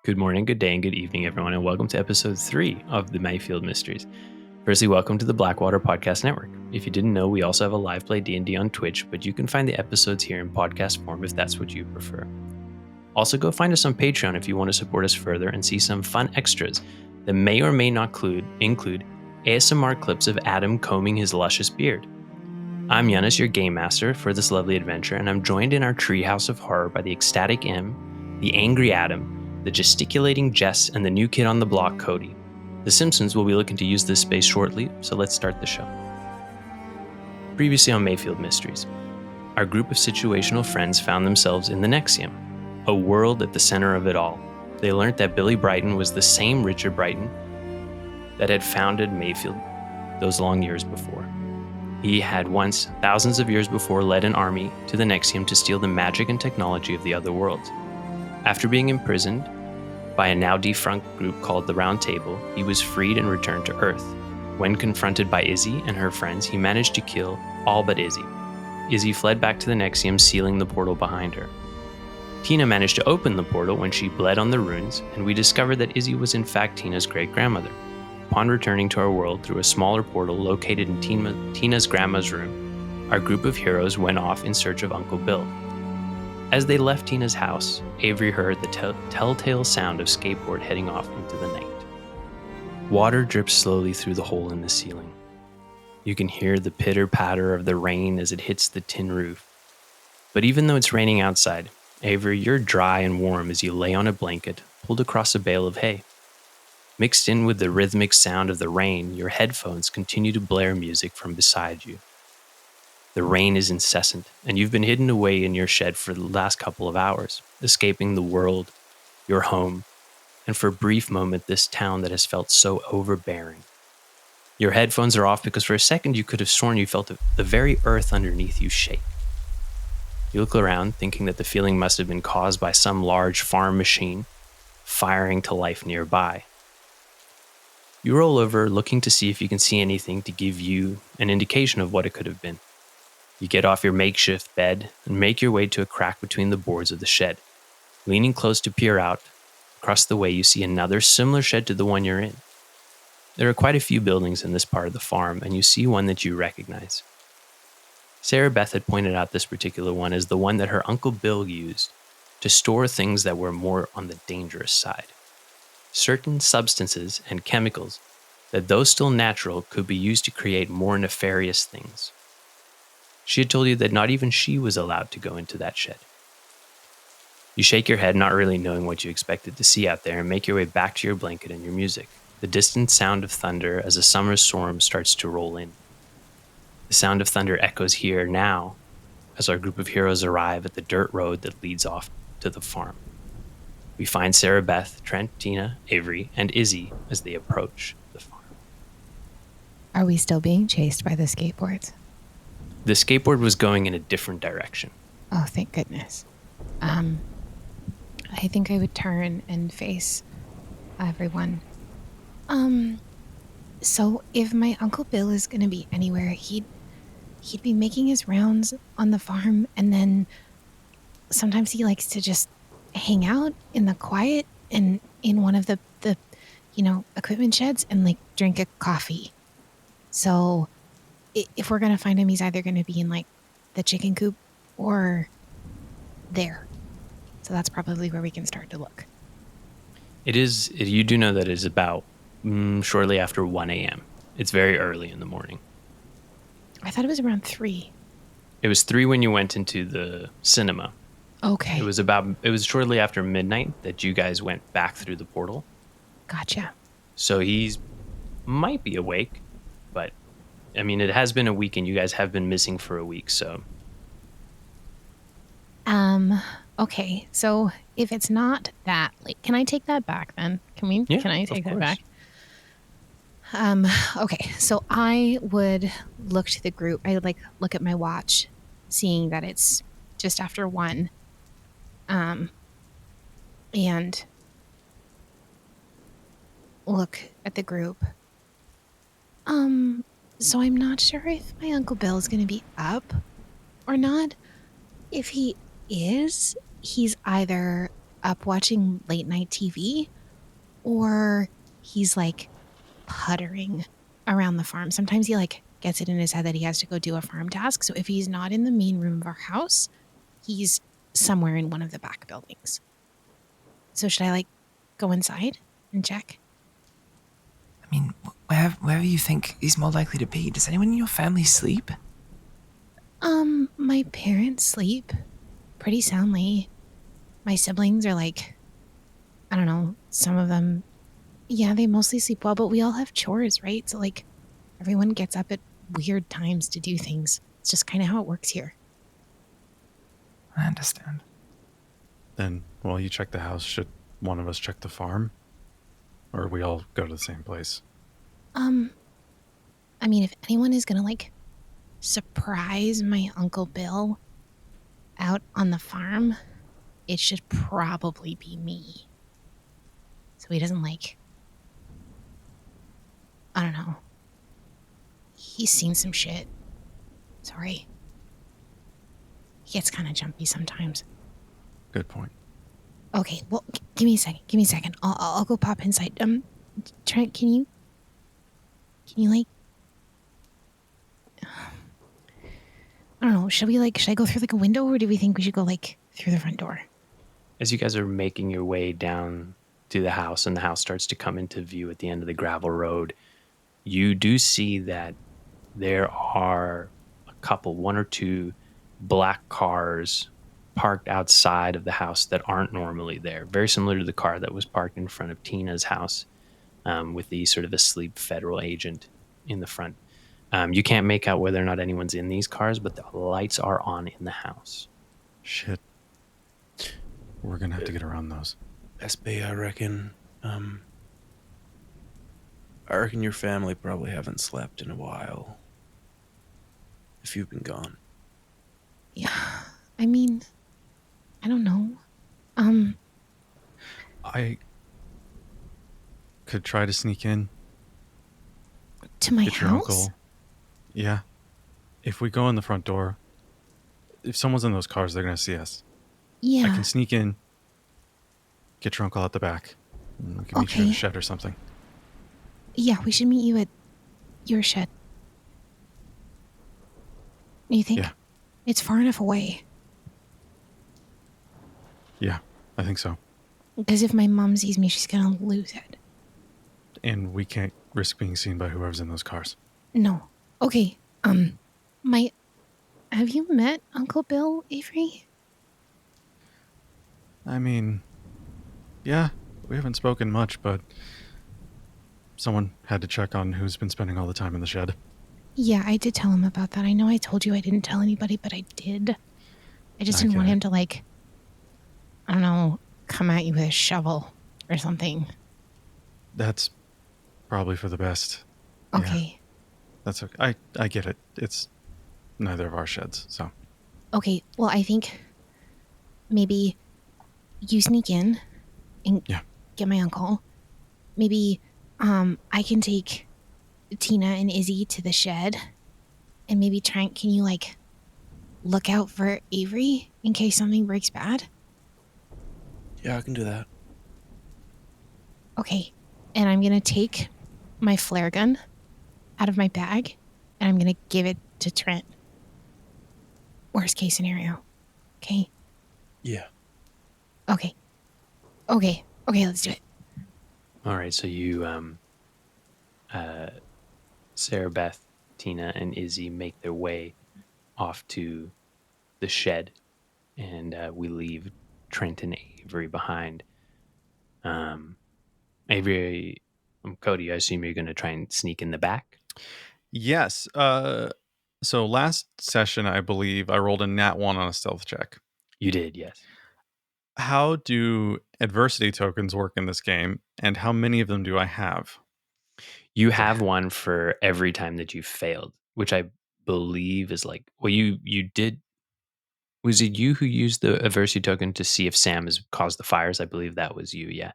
Good morning, good day, and good evening, everyone, and welcome to episode 3 of the Mayfield Mysteries. Firstly, welcome to the Blackwater Podcast Network. If you didn't know, we also have a live play D&D on Twitch, but you can find the episodes here in podcast form if that's what you prefer. Also, go find us on Patreon if you want to support us further and see some fun extras that may or may not include ASMR clips of Adam combing his luscious beard. I'm Giannis, your game master for this lovely adventure, and I'm joined in our treehouse of horror by the ecstatic M, the angry Adam, the gesticulating Jess, and the new kid on the block, Cody. The Simpsons will be looking to use this space shortly, so let's start the show. Previously on Mayfield Mysteries, our group of situational friends found themselves in the Nexium, a world at the center of it all. They learned that Billy Brighton was the same Richard Brighton that had founded Mayfield those long years before. He had once, thousands of years before, led an army to the Nexium to steal the magic and technology of the other worlds. After being imprisoned by a now defunct group called the Round Table, he was freed and returned to Earth. When confronted by Izzy and her friends, he managed to kill all but Izzy. Izzy fled back to the Nexium, sealing the portal behind her. Tina managed to open the portal when she bled on the runes, and we discovered that Izzy was in fact Tina's great-grandmother. Upon returning to our world through a smaller portal located in Tina's grandma's room, our group of heroes went off in search of Uncle Bill. As they left Tina's house, Avery heard the telltale sound of skateboard heading off into the night. Water drips slowly through the hole in the ceiling. You can hear the pitter-patter of the rain as it hits the tin roof. But even though it's raining outside, Avery, you're dry and warm as you lay on a blanket pulled across a bale of hay. Mixed in with the rhythmic sound of the rain, your headphones continue to blare music from beside you. The rain is incessant, and you've been hidden away in your shed for the last couple of hours, escaping the world, your home, and for a brief moment this town that has felt so overbearing. Your headphones are off because for a second you could have sworn you felt the very earth underneath you shake. You look around, thinking that the feeling must have been caused by some large farm machine firing to life nearby. You roll over, looking to see if you can see anything to give you an indication of what it could have been. You get off your makeshift bed and make your way to a crack between the boards of the shed. Leaning close to peer out, across the way you see another similar shed to the one you're in. There are quite a few buildings in this part of the farm, and you see one that you recognize. Sara-Beth had pointed out this particular one as the one that her Uncle Bill used to store things that were more on the dangerous side. Certain substances and chemicals that, though still natural, could be used to create more nefarious things. She had told you that not even she was allowed to go into that shed. You shake your head, not really knowing what you expected to see out there, and make your way back to your blanket and your music. The distant sound of thunder as a summer storm starts to roll in. The sound of thunder echoes here now as our group of heroes arrive at the dirt road that leads off to the farm. We find Sara-Beth, Trent, Tina, Avery, and Izzy as they approach the farm. Are we still being chased by the skateboards? The skateboard was going in a different direction. Oh, thank goodness. I think I would turn and face everyone. So if my Uncle Bill is going to be anywhere, he'd be making his rounds on the farm, and then sometimes he likes to just hang out in the quiet and in one of the equipment sheds and like drink a coffee. So if we're going to find him, he's either going to be in like the chicken coop or there. So that's probably where we can start to look. You do know that it is about shortly after 1 a.m. It's very early in the morning. I thought it was around 3. It was 3 when you went into the cinema. Okay. It was shortly after midnight that you guys went back through the portal. Gotcha. So he's might be awake, but I mean, it has been a week and you guys have been missing for a week, so. Okay. So if it's not that late, can I take that back then? Can I take that back? Okay. So I would look to the group. I would look at my watch, seeing that it's just after 1. And look at the group. So I'm not sure if my Uncle Bill is going to be up or not. If he is, he's either up watching late night TV, or he's like puttering around the farm. Sometimes he like gets it in his head that he has to go do a farm task. So if he's not in the main room of our house, he's somewhere in one of the back buildings. So should I like go inside and check? I mean, wherever you think he's more likely to be. Does anyone in your family sleep? My parents sleep pretty soundly. My siblings are like, I don't know, some of them, yeah, they mostly sleep well, but we all have chores, right? So like everyone gets up at weird times to do things. It's just kind of how it works here. I understand. Then, while you check the house, should one of us check the farm? Or we all go to the same place? I mean, if anyone is gonna like surprise my Uncle Bill out on the farm, it should probably be me. So he doesn't like, I don't know. He's seen some shit. Sorry. He gets kind of jumpy sometimes. Good point. Okay, well, give me a second. Give me a second. I'll go pop inside. Trent, can you like, I don't know. Should I go through like a window, or do we think we should go like through the front door? As you guys are making your way down to the house and the house starts to come into view at the end of the gravel road, you do see that there are one or two black cars parked outside of the house that aren't normally there. Very similar to the car that was parked in front of Tina's house, with the sort of asleep federal agent in the front. You can't make out whether or not anyone's in these cars, but the lights are on in the house. Shit. We're gonna have to get around those. SB, I reckon. I reckon your family probably haven't slept in a while. If you've been gone. Yeah. I mean, I don't know. I could try to sneak in. To my Get your house? uncle. Yeah. If we go in the front door, if someone's in those cars, they're gonna see us. Yeah. I can sneak in, get your uncle out the back, and we can meet you in a shed or something. Yeah, we should meet you at your shed. You think? Yeah. It's far enough away. Yeah, I think so. Because if my mom sees me, she's gonna lose it. And we can't risk being seen by whoever's in those cars. No. Okay. Have you met Uncle Bill, Avery? I mean, yeah, we haven't spoken much, but someone had to check on who's been spending all the time in the shed. Yeah, I did tell him about that. I know I told you I didn't tell anybody, but I did. I just didn't want him to, like, I don't know, come at you with a shovel or something. That's probably for the best. Okay. Yeah, that's okay. I get it. It's neither of our sheds, so. Okay, well, I think maybe you sneak in and get my uncle. Maybe I can take Tina and Izzy to the shed. And maybe Trent, can you like look out for Avery in case something breaks bad? Yeah, I can do that. Okay. And I'm going to take my flare gun out of my bag and I'm going to give it to Trent. Worst case scenario. Okay? Yeah. Okay. Okay, let's do it. All right, so you, Sara-Beth, Tina, and Izzy make their way off to the shed, and we leave Trent and Avery behind. Avery, Cody, I assume you're going to try and sneak in the back? Yes. So last session, I believe I rolled a nat 1 on a stealth check. You did, yes. How do adversity tokens work in this game, and how many of them do I have? You have one for every time that you failed, which I believe is like, well, you did. Was it you who used the adversity token to see if Sam has caused the fires? I believe that was you, yeah.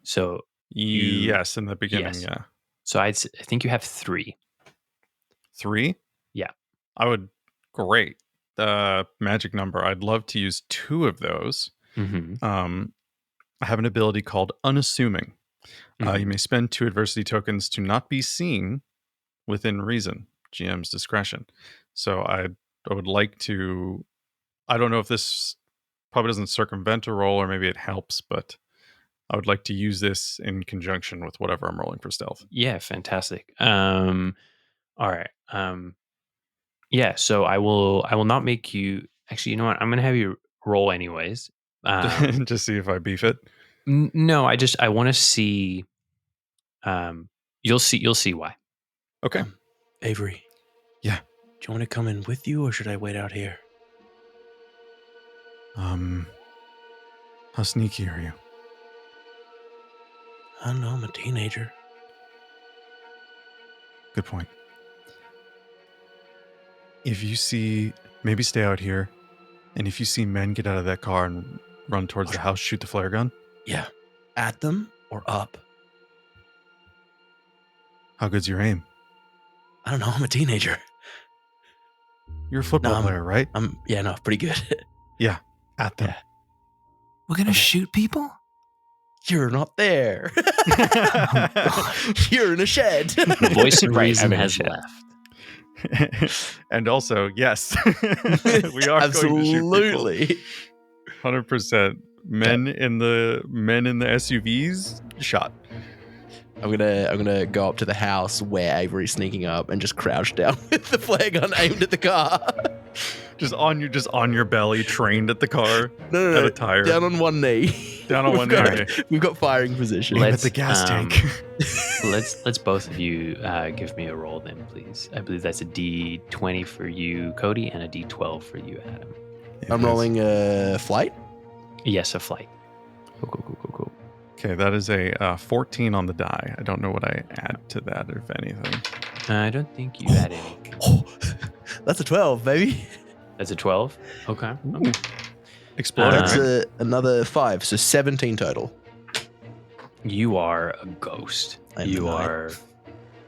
So yes, in the beginning, yeah. So I think you have 3. 3? Yeah. I would, great. The magic number, I'd love to use 2 of those. Mm-hmm. I have an ability called Unassuming. Mhm. You may spend 2 adversity tokens to not be seen within reason, GM's discretion. So I would like to. I don't know if this probably doesn't circumvent a roll, or maybe it helps, but I would like to use this in conjunction with whatever I'm rolling for stealth. Yeah, fantastic. All right. Yeah, so I will not make you. Actually, you know what? I'm gonna have you roll anyways. Just see if I beef it. No, I want to see. You'll see why. Okay. Avery. Yeah. Do you want to come in with you, or should I wait out here? How sneaky are you? I don't know. I'm a teenager. Good point. If you see, maybe stay out here, and if you see men get out of that car and run towards the house, shoot the flare gun. Yeah. At them or up? How good's your aim? I don't know. I'm a teenager. You're a football player, right? No, pretty good. Yeah, at them. Yeah. We're gonna shoot people? You're not there. You're in a shed. The voice of Right, reason I'm in a has shed. left. And also, yes, we are Absolutely. going to shoot people. 100%. Men in the SUVs shot. I'm gonna go up to the house where Avery's sneaking up and just crouch down with the flare gun aimed at the car. Just on your belly, trained at the car. No, At a tire. down on one knee. Down on one knee. We've got firing position. Aim at Let's, the gas tank. Let's both of you give me a roll then, please. I believe that's a D20 for you, Cody, and a D12 for you, Adam. I'm rolling a flight. Yes, a flight. Cool. Okay, that is a 14 on the die. I don't know what I add to that, if anything. I don't think you had any. That's a 12, baby. That's a 12? Okay. Explode. That's another 5, so 17 total. You are a ghost. I'm You the night.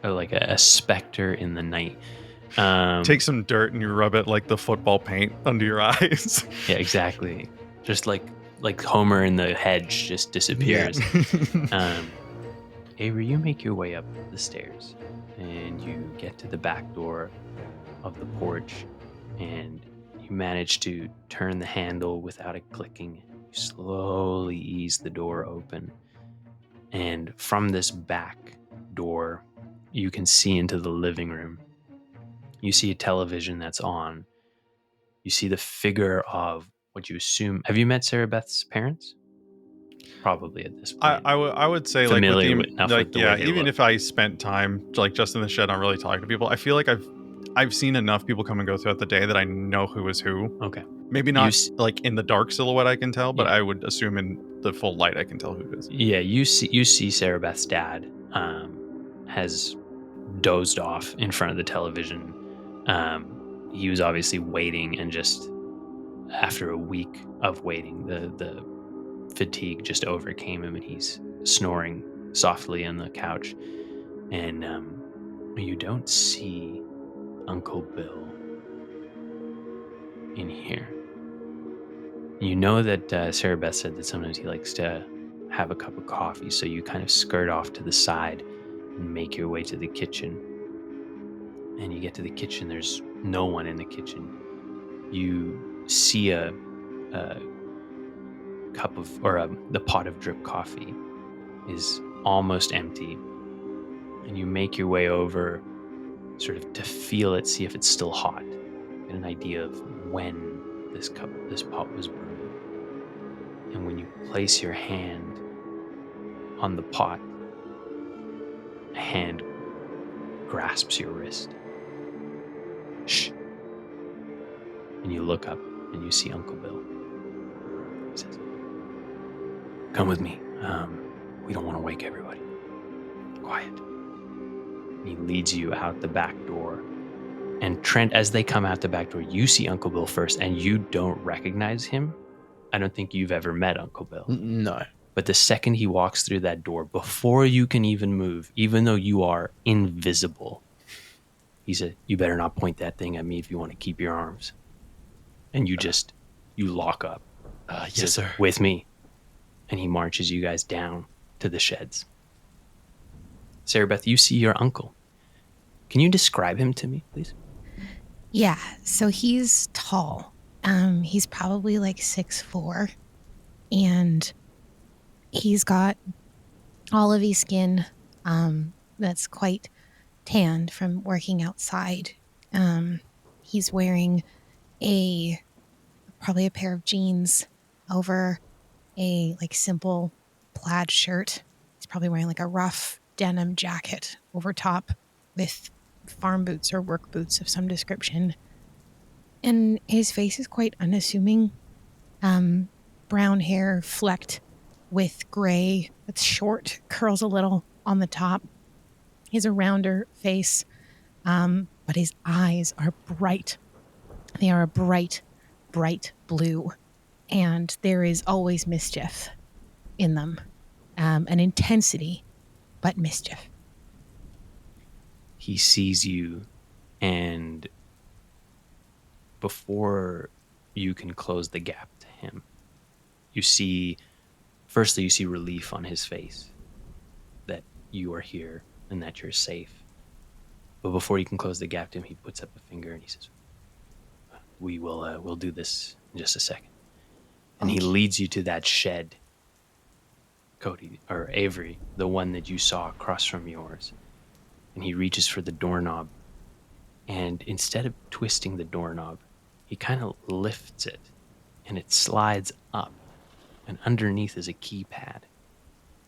are like a specter in the night. Take some dirt and you rub it like the football paint under your eyes. Yeah, exactly. Just like Homer in the hedge just disappears. Avery, you make your way up the stairs and you get to the back door of the porch and you manage to turn the handle without it clicking. You slowly ease the door open. And from this back door, you can see into the living room. You see a television that's on. You see the figure of what you assume. Have you met Sara-Beth's parents? Probably at this point. I would say Familiar like with enough with the way they even look. if I spent time like just in the shed, I'm really talking to people. I feel like I've seen enough people come and go throughout the day that I know who is who. Okay. Maybe not s- like in the dark silhouette I can tell, but Yeah. I would assume in the full light I can tell who it is. Yeah, you see Sara-Beth's dad has dozed off in front of the television. He was obviously waiting, and just after a week of waiting, the fatigue just overcame him, and he's snoring softly on the couch. And you don't see Uncle Bill in here. You know that Sara-Beth said that sometimes he likes to have a cup of coffee, so you kind of skirt off to the side and make your way to the kitchen. And you get to the kitchen, there's no one in the kitchen. You see a cup of, or the pot of drip coffee is almost empty. And you make your way over sort of to feel it, see if it's still hot. Get an idea of when this pot was brewed. And when you place your hand on the pot, a hand grasps your wrist. Shh. And you look up and you see Uncle Bill. He says, "Come with me. We don't want to wake everybody. Quiet." And he leads you out the back door. And Trent, as they come out the back door, you see Uncle Bill first, and you don't recognize him. I don't think you've ever met Uncle Bill. No. But the second he walks through that door, before you can even move, even though you are invisible, he said, "You better not point that thing at me if you want to keep your arms." And you lock up. He Yes, says, sir. "With me." and he marches you guys down to the sheds. Sara-Beth, you see your uncle. Can you describe him to me, please? Yeah, so he's tall. He's probably like 6'4", and he's got olivey skin that's quite tanned from working outside. He's wearing probably a pair of jeans over a like simple plaid shirt. He's probably wearing like a rough denim jacket over top with farm boots or work boots of some description. And his face is quite unassuming. Brown hair flecked with gray. It's short, curls a little on the top. He has a rounder face, but his eyes are bright. They are a bright, bright blue. And there is always mischief in them. An intensity, but mischief. He sees you, and before you can close the gap to him, firstly you see relief on his face that you are here and that you're safe. But before you can close the gap to him, he puts up a finger and he says, we'll do this in just a second. And he leads you to that shed, Cody, or Avery, the one that you saw across from yours. And he reaches for the doorknob, and instead of twisting the doorknob, he kind of lifts it, and it slides up, and underneath is a keypad.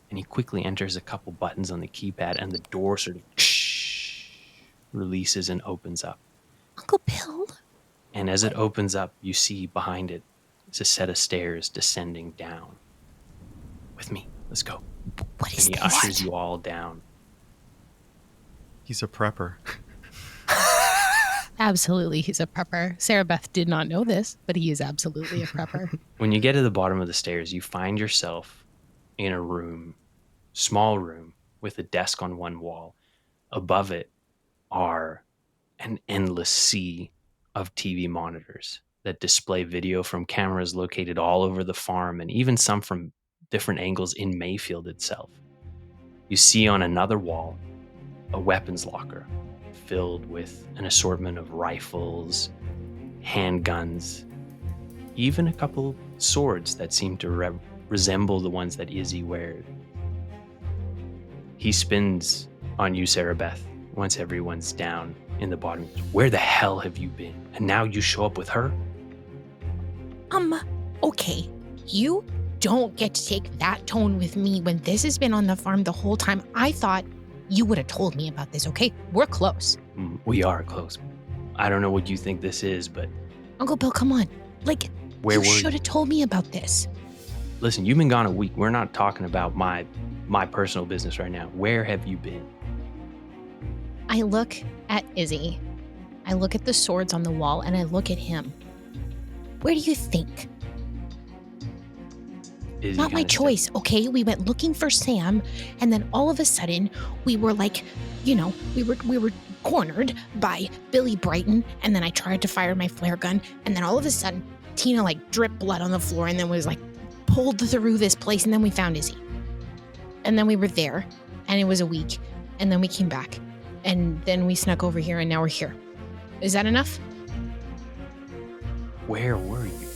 And he quickly enters a couple buttons on the keypad, and the door sort of releases and opens up. Uncle Bill? And as it opens up, you see behind it is a set of stairs descending down. With me, let's go. What is and he this? ushers you all down. He's a prepper. Absolutely, he's a prepper. Sara-Beth did not know this, but he is absolutely a prepper. When you get to the bottom of the stairs, you find yourself in a room, small room, with a desk on one wall. Above it are an endless sea of TV monitors that display video from cameras located all over the farm and even some from different angles in Mayfield itself. You see on another wall a weapons locker filled with an assortment of rifles, handguns, even a couple swords that seem to resemble the ones that Izzy wears. He spins on you, Sara-Beth, once everyone's down in the bottom. Where the hell have you been? And now you show up with her? Okay. You don't get to take that tone with me when this has been on the farm the whole time. I thought you would have told me about this, okay? We're close. We are close. I don't know what you think this is, but... Uncle Bill, come on. Like, Where you were should have told me about this. Listen, you've been gone a week. We're not talking about my personal business right now. Where have you been? I look at Izzy. I look at the swords on the wall, and I look at him. Where do you think? Izzy Not my kinda choice, okay? We went looking for Sam, and then all of a sudden, we were like, we were cornered by Billy Brighton, and then I tried to fire my flare gun, and then all of a sudden, Tina like dripped blood on the floor, and then was like pulled through this place, and then we found Izzy. And then we were there, and it was a week, and then we came back, and then we snuck over here, and now we're here. Is that enough? Where were you?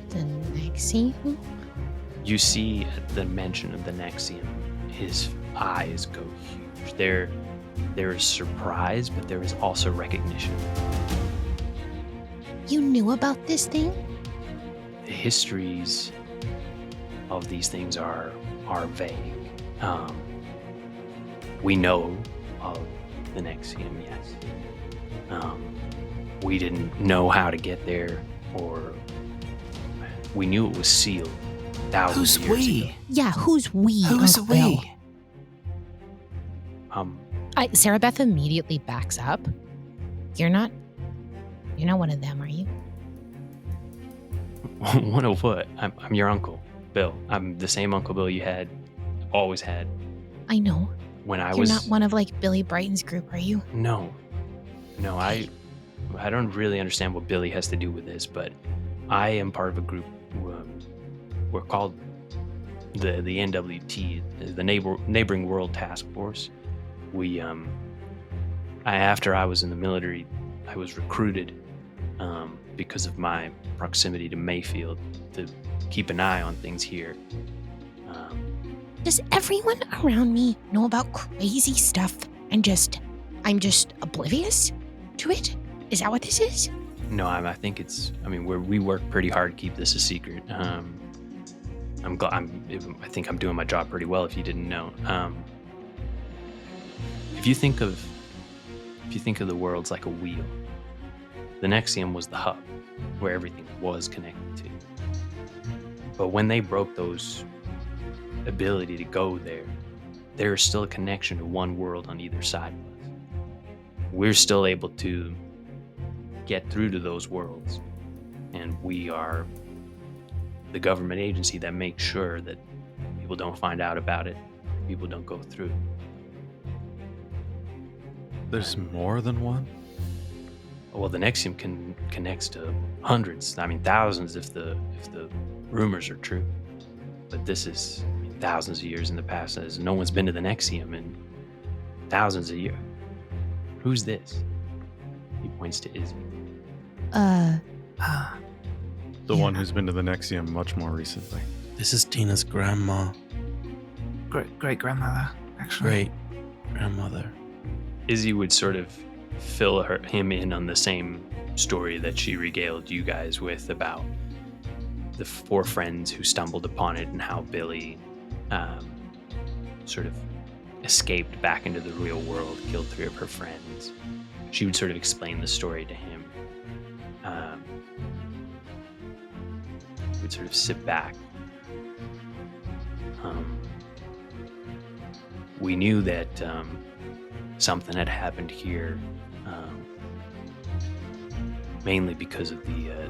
The Nexium? You see at the mention of the Nexium, his eyes go huge. There is surprise, but there is also recognition. You knew about this thing? The histories of these things are vague. We know of the Nexium, yes. We didn't know how to get there, or we knew it was sealed thousands of years ago. Yeah, who's we? Who's Uncle Bill? we? Sara-Beth immediately backs up. You're not one of them, are you? One of what? I'm your uncle, Bill. I'm the same Uncle Bill you always had. I know. When You're not one of like Billy Brighton's group, are you? No, I don't really understand what Billy has to do with this, but I am part of a group we're called the NWT, the Neighboring World Task Force. We after I was in the military, I was recruited because of my proximity to Mayfield to keep an eye on things here. Does everyone around me know about crazy stuff and I'm just oblivious to it? Is that what this is? No, I think it's. I mean, we work pretty hard to keep this a secret. I think I'm doing my job pretty well. If you didn't know, if you think of the world like a wheel, the Nexium was the hub where everything was connected to. But when they broke those ability to go there is still a connection to one world on either side of us. We're still able to get through to those worlds, and we are the government agency that makes sure that people don't find out about it, people don't go through. There's more than one? Well, the Nexium connects to hundreds, I mean thousands if the rumors are true. But this is thousands of years in the past. As no one's been to the Nexium in thousands of years. Who's this? He points to Izzy. The Yeah. one who's been to the Nexium much more recently. This is Tina's grandma. Great grandmother, actually. Great grandmother. Izzy would sort of fill him in on the same story that she regaled you guys with about the 4 friends who stumbled upon it and how Billy sort of escaped back into the real world, killed 3 of her friends. She would sort of explain the story to him. He would sort of sit back. We knew that something had happened here, mainly because of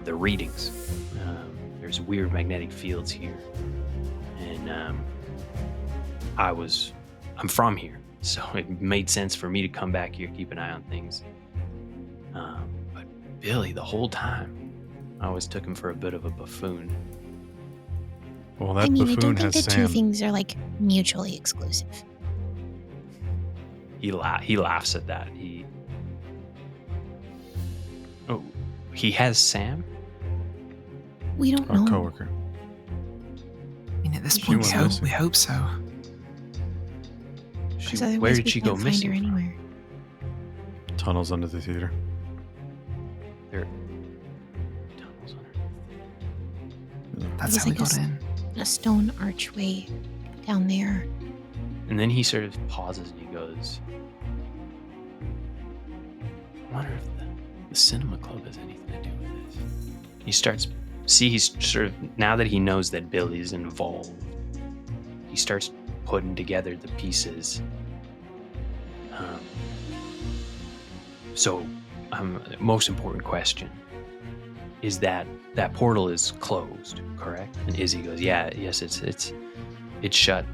the readings. There's weird magnetic fields here, and I'm from here, so it made sense for me to come back here, keep an eye on things. But Billy, the whole time, I always took him for a bit of a buffoon. Well, that I mean, I buffoon don't think has the two Sam. things are mutually exclusive. He laughs at that. He has Sam? We don't Our know. coworker. I mean, at this She point, went missing. we hope so. Because Where otherwise did we she go can't find her missing from? anywhere. Tunnels under the theater. There are tunnels on her. That's There's how we like a got s- in. A stone archway down there. And then he sort of pauses and he goes, I wonder if the cinema club has anything to do with this. He's sort of, now that he knows that Billy's involved, he starts putting together the pieces. Most important question is that portal is closed, correct? And Izzy goes, yes, it's shut.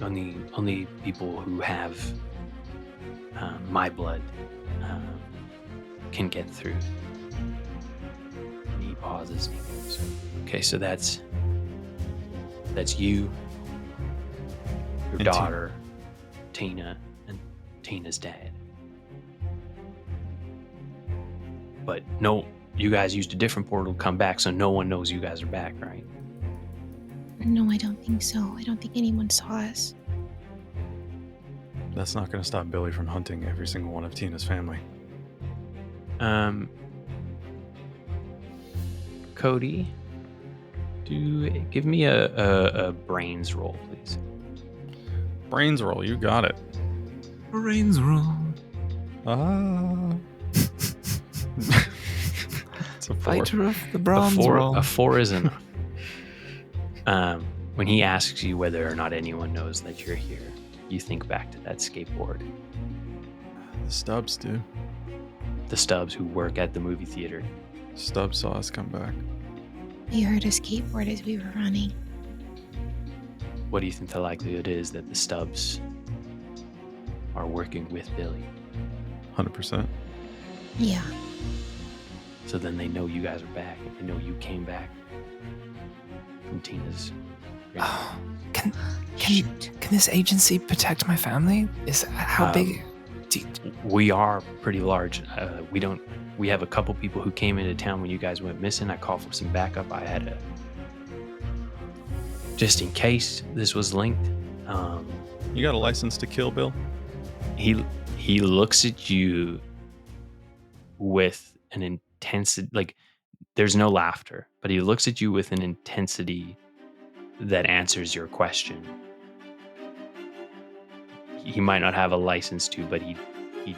Only people who have my blood can get through. And he pauses and he goes, okay, so that's you, your And daughter, Tina, and Tina's dad. But no, you guys used a different portal to come back, so no one knows you guys are back, right? No, I don't think so. I don't think anyone saw us. That's not going to stop Billy from hunting every single one of Tina's family. Cody, give me a brains roll, please. Brains roll, you got it. Brains roll. Ah. It's a 4. Fighter of the bronze roll. A 4 is enough. When he asks you whether or not anyone knows that you're here, you think back to that skateboard. The Stubbs do. The Stubbs who work at the movie theater. Stubbs saw us come back. We heard a skateboard as we were running. What do you think the likelihood is that the Stubbs are working with Billy? 100%. Yeah. So then they know you guys are back, and they know you came back from Tina's. Oh, can this agency protect my family? How big? We are pretty large. We have a couple people who came into town when you guys went missing. I called for some backup. I had just in case this was linked. You got a license to kill, Bill? He looks at you with an intensity, like there's no laughter, but he looks at you with an intensity that answers your question. He might not have a license to, but he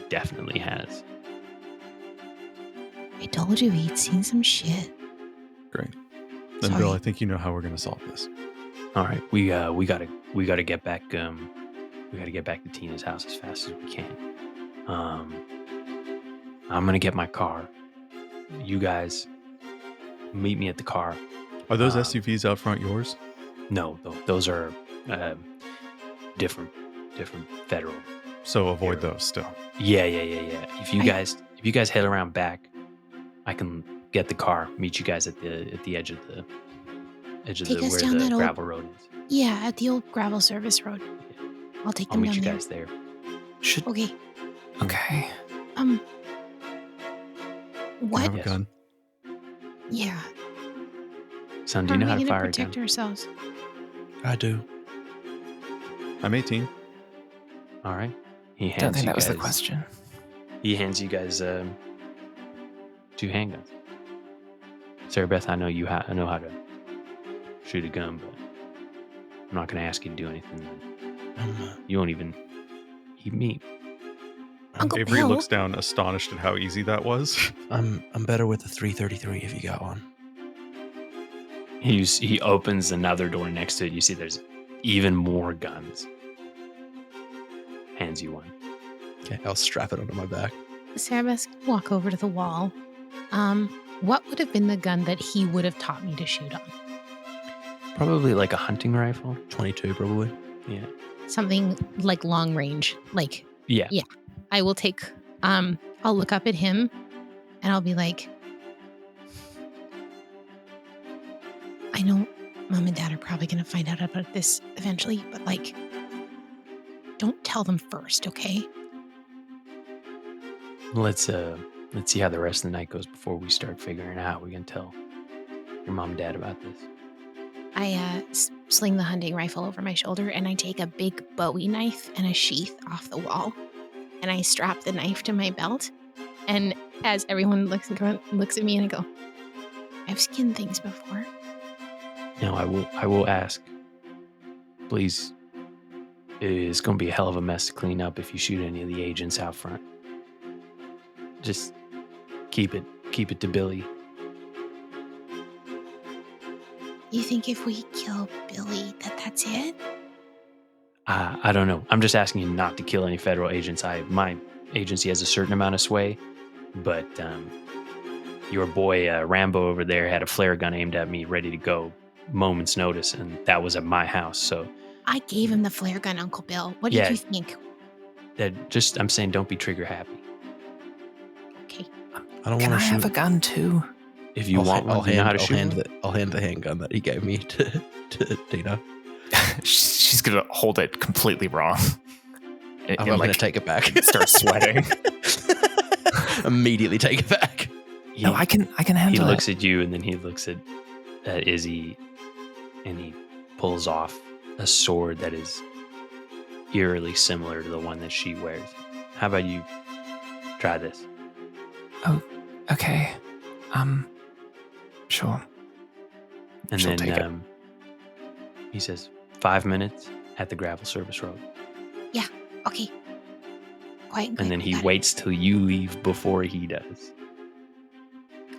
definitely has. I told you he'd seen some shit. Great. Then, Bill, I think you know how we're going to solve this. All right, we gotta get back. We gotta get back to Tina's house as fast as we can. I'm gonna get my car. You guys meet me at the car. Are those SUVs out front yours? No, those are different federal. So avoid those still. Yeah. If you guys head around back, I can get the car. Meet you guys at the edge of the where the gravel road is. Yeah, at the old gravel service road. Yeah. I'll take I'll them meet down you there. guys there. Okay. Okay. What? Have a gun. Yeah. Son, do you know how are we to gonna fire a protect gun? ourselves? I do. I'm 18. All right. He hands Don't think you that was the guys- question. He hands you guys 2 handguns. Sara-Beth, I know I know how to shoot a gun, but I'm not going to ask you to do anything. You won't even eat meat. Uncle Avery Bill? looks down, astonished at how easy that was. I'm better with the 333 if you got one. He opens another door next to it. You see there's even more guns. Hands you one. Okay, I'll strap it onto my back. Sara-Beth walk over to the wall. What would have been the gun that he would have taught me to shoot on? Probably like a hunting rifle. 22 probably. Yeah. Something like long range. Like, Yeah. Yeah. I will take, I'll look up at him and I'll be like, I know Mom and Dad are probably going to find out about this eventually, but like, don't tell them first, okay? Let's see how the rest of the night goes before we start figuring out how we can tell your mom and dad about this. I sling the hunting rifle over my shoulder and I take a big Bowie knife and a sheath off the wall. And I strap the knife to my belt. And as everyone looks at me and I go, I've skinned things before. Now I will ask. Please, it's going to be a hell of a mess to clean up if you shoot any of the agents out front. Just keep it to Billy. You think if we kill Billy that's it? I don't know. I'm just asking you not to kill any federal agents. My agency has a certain amount of sway, but your boy Rambo over there had a flare gun aimed at me, ready to go, moment's notice, and that was at my house. So I gave him the flare gun, Uncle Bill. What did you think? I'm saying don't be trigger happy. Okay. I don't Can I want to shoot. have a gun too? If you want one, you know how to shoot one? I'll hand the handgun that he gave me to Dina. She's gonna hold it completely wrong. I'm gonna take it back. Start sweating. Immediately take it back. No, I can handle it. He looks at you and then he looks at Izzy and he pulls off a sword that is eerily similar to the one that she wears. How about you try this? Oh, okay. Sure. And She'll then take it. he says, 5 minutes at the gravel service road. Okay. Quiet and And then quick, he got it. waits till you leave before he does.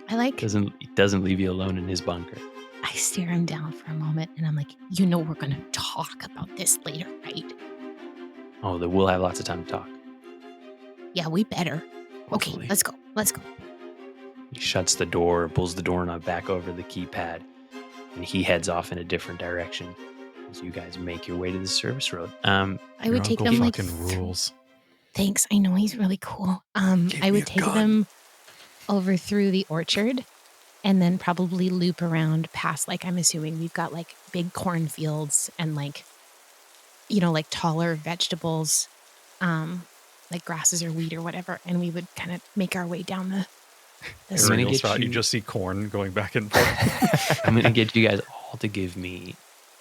I like, He doesn't leave you alone in his bunker. I stare him down for a moment and I'm like, you know we're going to talk about this later, right? Oh, then we'll have lots of time to talk. Yeah, we better. Okay, Hopefully. let's go. He shuts the door, pulls the doorknob back over the keypad, and he heads off in a different direction as you guys make your way to the service road. I Your would take uncle them like fucking rules. Thanks. I know he's really cool. Give I me would a take gun. them over through the orchard and then probably loop around past, like, I'm assuming we've got like big cornfields and like, like taller vegetables, like grasses or wheat or whatever. And we would kind of make our way down the I'm gonna Aerial get shot, you you- just see corn going back and forth. I'm going to get you guys all to give me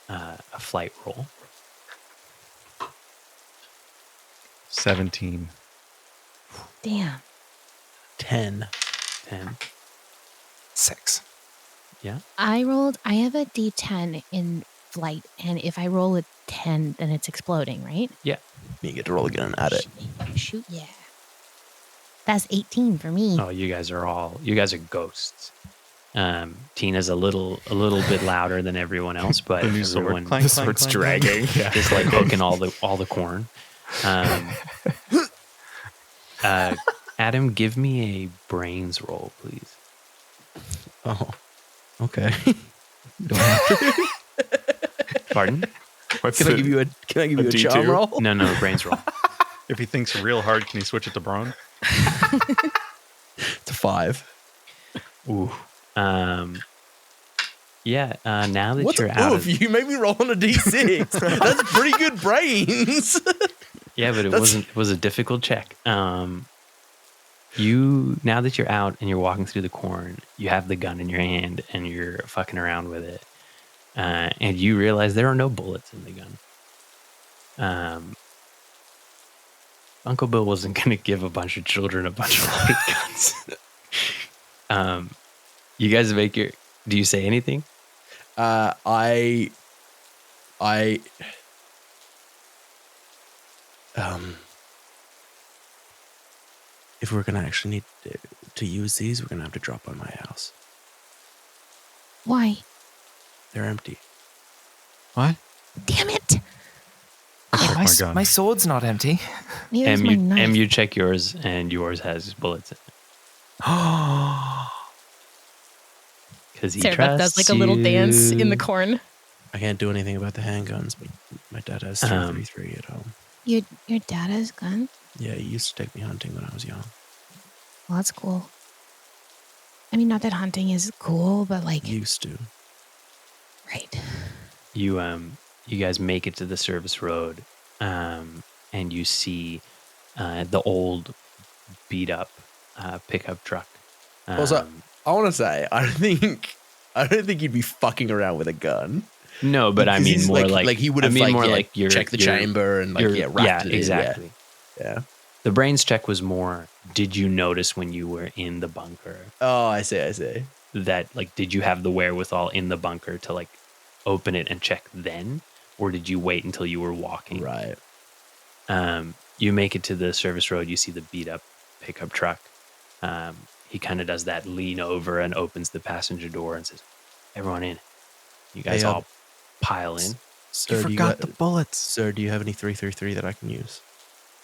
a flight roll. 17. Damn. 10. 10. 6. I have a D10 in flight, and if I roll a 10, then it's exploding, right? You get to roll again and add it. Shoot, yeah. That's 18 for me. Oh, you guys are ghosts. Tina's a little bit louder than everyone else, but The new sword. everyone Clank, The clank, sword's clank, clank. dragging. Yeah. just like hooking all the corn. Adam, give me a brains roll, please. Oh, okay. Pardon? What's Can I the- give you a D2? charm roll? No, brains roll. If he thinks real hard, can he switch it to brawn? It's a 5. Ooh. Yeah. Now that What's you're a out oof? of, You made me roll on a D6. That's pretty good brains. yeah, but it was a difficult check. Now that you're out and you're walking through the corn, you have the gun in your hand and you're fucking around with it, and you realize there are no bullets in the gun. Uncle Bill wasn't going to give a bunch of children a bunch of light guns. You guys make your. Do you say anything? I if we're gonna actually need to use these, we're gonna have to drop by my house. Why? They're empty. What? Damn it. Check my gun. My sword's not empty. Neither's my knife. You check yours, and yours has bullets in it. Because he Sara-Beth trusts does like a little dance in the you. corn. I can't do anything about the handguns, but my dad has 333 at home. Your dad has gun? Yeah, he used to take me hunting when I was young. Well, that's cool. I mean, not that hunting is cool, but like, Used to. right. You guys make it to the service road, and you see the old beat up pickup truck. Also, I want to say, I don't think you'd be fucking around with a gun. No, but I Because mean he's more like he would have you're checked the chamber and wrapped it exactly. in. Yeah. The brains check was more. Did you notice when you were in the bunker Oh, I see. that did you have the wherewithal in the bunker to open it and check then, or did you wait until you were walking? Right. You make it to the service road. You see the beat up pickup truck. He kind of does that lean over and opens the passenger door and says, "Everyone in." You guys Hey, all pile in. Sir, You forgot the bullets. Sir, do you have any 333 that I can use?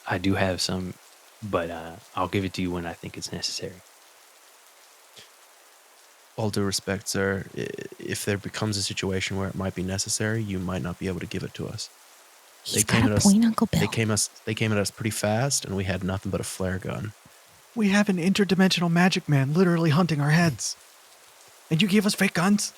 I do have some, but I'll give it to you when I think it's necessary. All due respect, sir, if there becomes a situation where it might be necessary, you might not be able to give it to us. He's came got at a us- point, Uncle Bill. They came at us pretty fast, and we had nothing but a flare gun. We have an interdimensional magic man literally hunting our heads. And you gave us fake guns?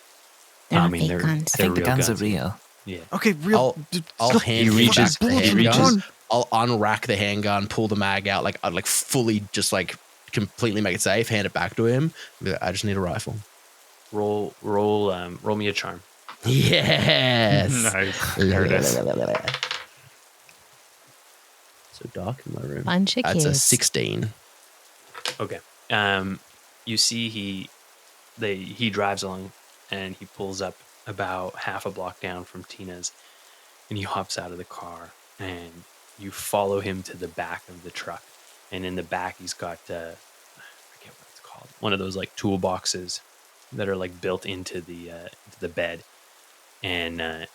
They're I not mean, fake they're- guns. I think the real guns are guns. real. Yeah. Okay, real. I'll hand He him reaches- back the he reaches- handgun. I'll unrack the handgun, pull the mag out, I'd fully just completely make it safe, hand it back to him. Be like, I just need a rifle. Roll me a charm. Yes. Nice. There it is. So dark in my room. Bunch of That's a kids. 16. Okay. You see he drives along and he pulls up about half a block down from Tina's, and he hops out of the car and you follow him to the back of the truck. And in the back he's got I forget what it's called. One of those toolboxes that are built into the bed. And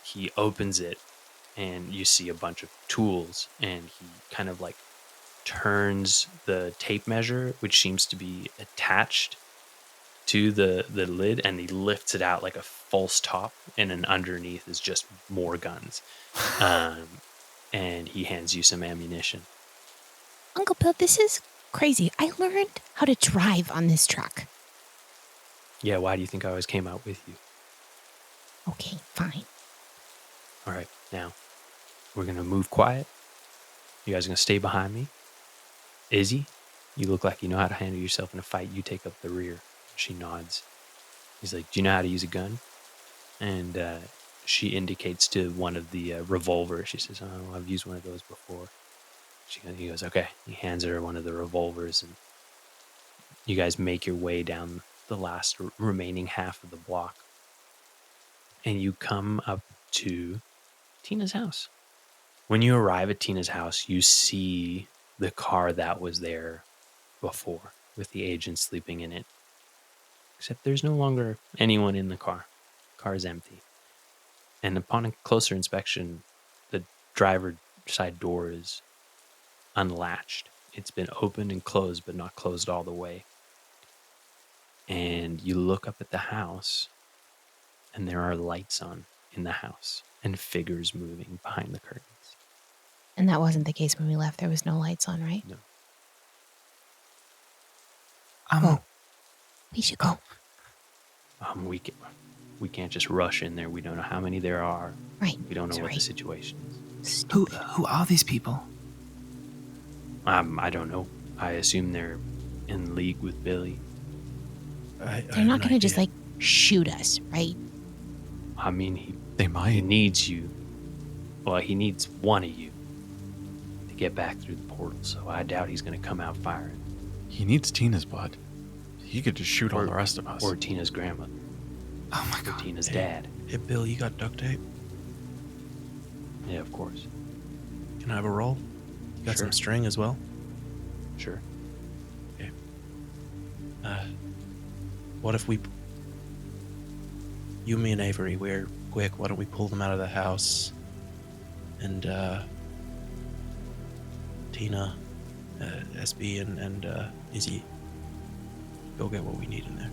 he opens it and you see a bunch of tools, and he kind of turns the tape measure, which seems to be attached to the lid, and he lifts it out like a false top, and then underneath is just more guns. And he hands you some ammunition. Uncle Bill, this is crazy. I learned how to drive on this truck. Yeah, why do you think I always came out with you? Okay, fine. All right, now we're going to move quiet. You guys are going to stay behind me. Izzy, you look like you know how to handle yourself in a fight. You take up the rear. She nods. He's like, do you know how to use a gun? And she indicates to one of the revolvers. She says, oh, I've used one of those before. He goes, okay. He hands her one of the revolvers, and you guys make your way down the last remaining half of the block. And you come up to Tina's house. When you arrive at Tina's house, you see the car that was there before, with the agent sleeping in it. Except there's no longer anyone in the car. The car is empty. And upon a closer inspection, the driver's side door is unlatched. It's been opened and closed, but not closed all the way. And you look up at the house, and there are lights on in the house and figures moving behind the curtains. And that wasn't the case when we left. There was no lights on, right? No. Go. We should go. We can't just rush in there. We don't know how many there are. Right. We don't know what Sorry. the situation is. Who are these people? I don't know. I assume they're in league with Billy. They're not going to just like shoot us, right? I mean, They he might. needs you. Well, he needs one of you to get back through the portal. So I doubt he's going to come out firing. He needs Tina's blood. He could just shoot all Or- the rest of us. Or Tina's grandmother. Oh my Or god. Tina's Hey. dad. Hey, Bill, you got duct tape? Yeah, of course. Can I have a roll? You got Sure. some string as well? Sure. What if we... You, me, and Avery, we're quick. Why don't we pull them out of the house? And, Tina, SB, and Izzy, go get what we need in there.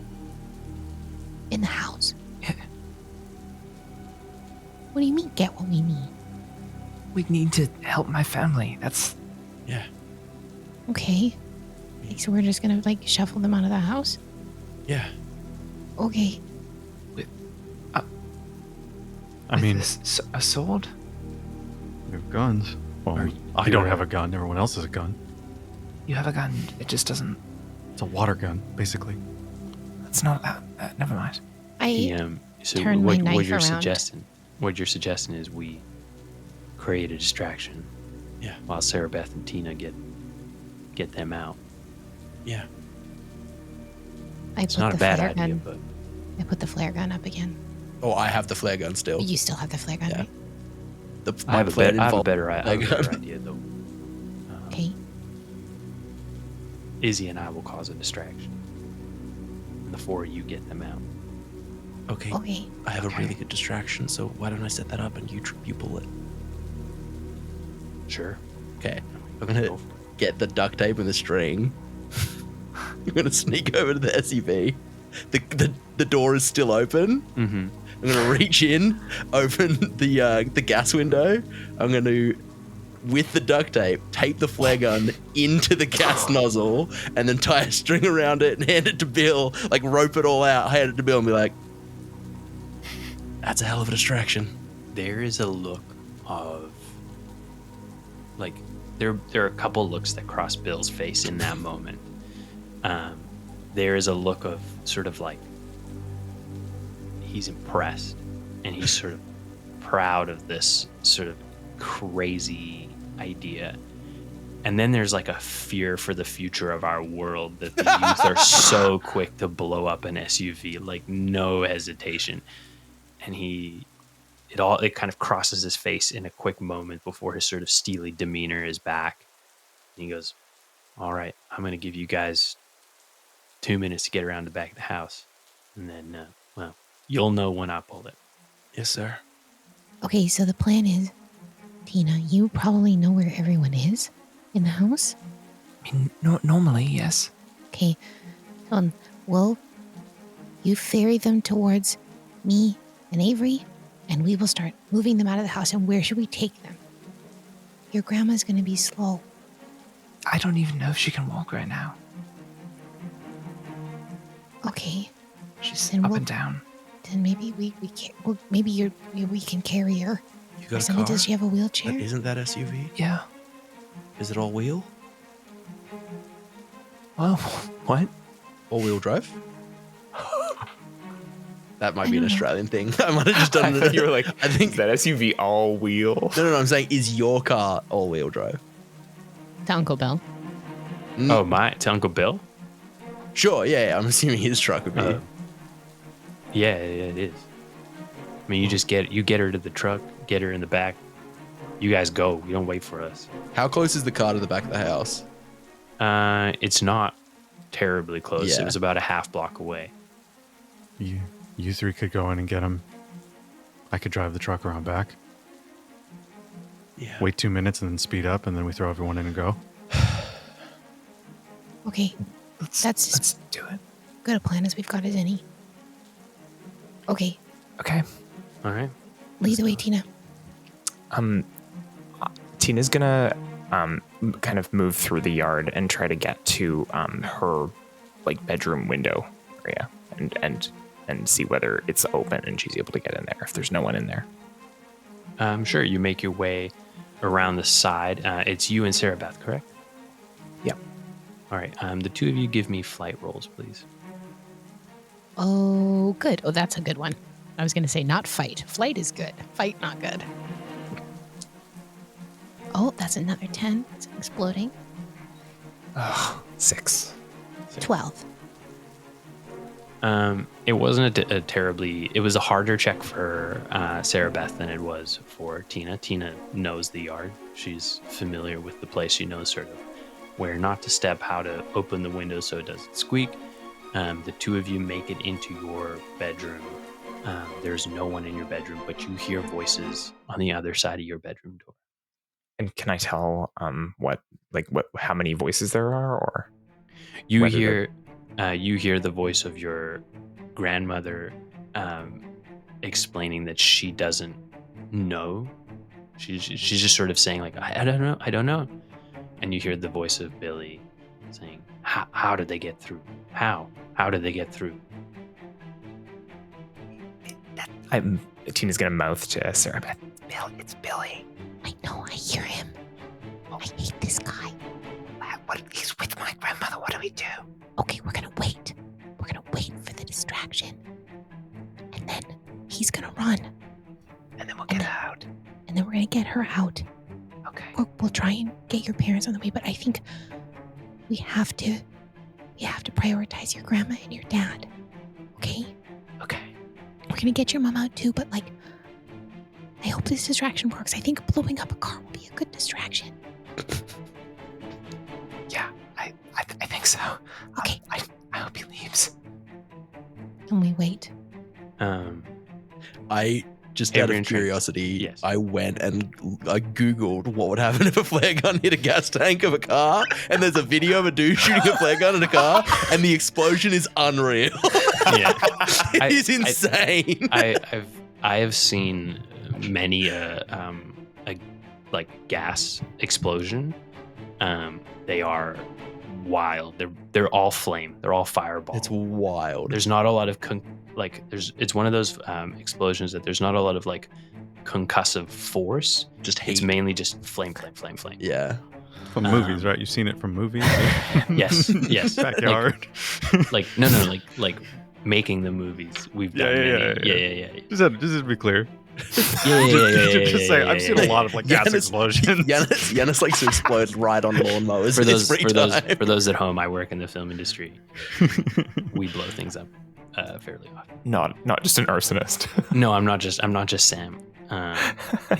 In the house. Yeah. What do you mean, get what we need? We need to help my family. That's Yeah. Okay. Like, so we're just going to like shuffle them out of the house? Yeah. Okay. I mean, a sword. we have guns. Well, Are I don't have a gun. Everyone else has a gun. You have a gun. It just doesn't. It's a water gun, basically. It's not that. Never mind. So Turn my knife you're around. suggesting? What you're suggesting is we create a distraction. Yeah. While Sara-Beth and Tina get them out. Yeah. It's not a bad idea, gun. but I put the flare gun up again. Oh, I have the flare gun still. You still have the flare gun, Yeah. right? I have a plan better involved idea flare gun. though. Okay. Izzy and I will cause a distraction. And the four of you get them out. Okay. Okay. I have Okay. a really good distraction, so why don't I set that up and you pull it? Sure. Okay. I'm gonna Go for it. get the duct tape and the string. I'm gonna sneak over to the SUV. The door is still open. Mm-hmm. I'm gonna reach in, open the gas window. I'm gonna, with the duct tape the flare gun into the gas nozzle, and then tie a string around it and hand it to Bill. Like rope it all out, hand it to Bill, and be like, "That's a hell of a distraction." There is a look of like there are a couple looks that cross Bill's face in that moment. There is a look of sort of like he's impressed and he's sort of proud of this sort of crazy idea. And then there's like a fear for the future of our world that the youth are so quick to blow up an SUV, like no hesitation. And it kind of crosses his face in a quick moment before his sort of steely demeanor is back. And he goes, all right, I'm going to give you guys 2 minutes to get around the back of the house. And then, well, you'll know when I pull it. Yes, sir. Okay, so the plan is, Tina, you probably know where everyone is in the house. I mean, normally, yes. Okay, well, you ferry them towards me and Avery, and we will start moving them out of the house. And where should we take them? Your grandma's going to be slow. I don't even know if she can walk right now. Okay. She's Then up we'll- and down. Then maybe we can't. Well, maybe we can carry her. You Or got a something. car? Does she have a wheelchair? But isn't that SUV? Yeah. Is it all wheel? Well, what? All wheel drive? That might I be an don't know. Australian thing. I might have just I done thought you were like, I think is that SUV all wheel? no, I'm saying, is your car all wheel drive? To Uncle Bill. Oh, to Uncle Bill? Sure, yeah, I'm assuming his truck would be. Yeah, it is. I mean, you get her to the truck, get her in the back. You guys go. You don't wait for us. How close is the car to the back of the house? It's not terribly close. Yeah. It was about a half block away. You three could go in and get him. I could drive the truck around back. Yeah. Wait 2 minutes and then speed up, and then we throw everyone in and go. Okay. That's Let's do it. good a plan as we've got as any. Okay. Okay. All right. Lead the way, Tina. Tina's gonna kind of move through the yard and try to get to her like bedroom window area and see whether it's open and she's able to get in there if there's no one in there. Sure. You make your way around the side. It's you and Sara-Beth, correct? Yep. All right. The two of you give me flight rolls, please. Oh, good. Oh, that's a good one. I was going to say not fight. Flight is good. Fight, not good. Oh, that's another 10. It's exploding. 6. 12. It wasn't it was a harder check for Sara-Beth than it was for Tina. Tina knows the yard. She's familiar with the place. She knows sort of where not to step, how to open the window so it doesn't squeak. The two of you make it into your bedroom. There's no one in your bedroom, but you hear voices on the other side of your bedroom door. And can I tell how many voices there are, or You whether hear the voice of your grandmother explaining that she doesn't know. She's just sort of saying like, I don't know. And you hear the voice of Billy saying, how did they get through? How did they get through? Tina's gonna mouth to Sara-Beth, Bill, it's Billy. I know. I hear him. I hate this guy. What? He's with my grandmother. What do we do? Okay, we're going to wait. We're going to wait for the distraction. And then he's going to run. And then we'll get her out. And then we're going to get her out. Okay. We'll try and get your parents on the way, but I think we have to prioritize your grandma and your dad. Okay? Okay. We're going to get your mom out too, but like, I hope this distraction works. I think blowing up a car will be a good distraction. Yeah, I think so. Okay. I hope he leaves. And we wait. I just Avery out of and Trent. curiosity, Yes. I went and I googled what would happen if a flare gun hit a gas tank of a car, and there's a video of a dude shooting a flare gun in a car, and the explosion is unreal. Yeah. It is insane. I have seen many a gas explosion. They are wild. They're all flame. They're all fireball. It's wild. There's not a lot of it's one of those explosions that there's not a lot of like concussive force. Just It's hate. mainly just flame. Yeah. From movies, right? You've seen it from movies. Yes. Backyard. Like making the movies. We've done Yeah. many. Just to be clear. Yeah. Just saying, I've seen a lot of like gas Giannis- explosions. Giannis likes to explode right on lawnmowers. For in his those free time. for those at home, I work in the film industry. We blow things up fairly often. Not just an arsonist. No, I'm not just Sam.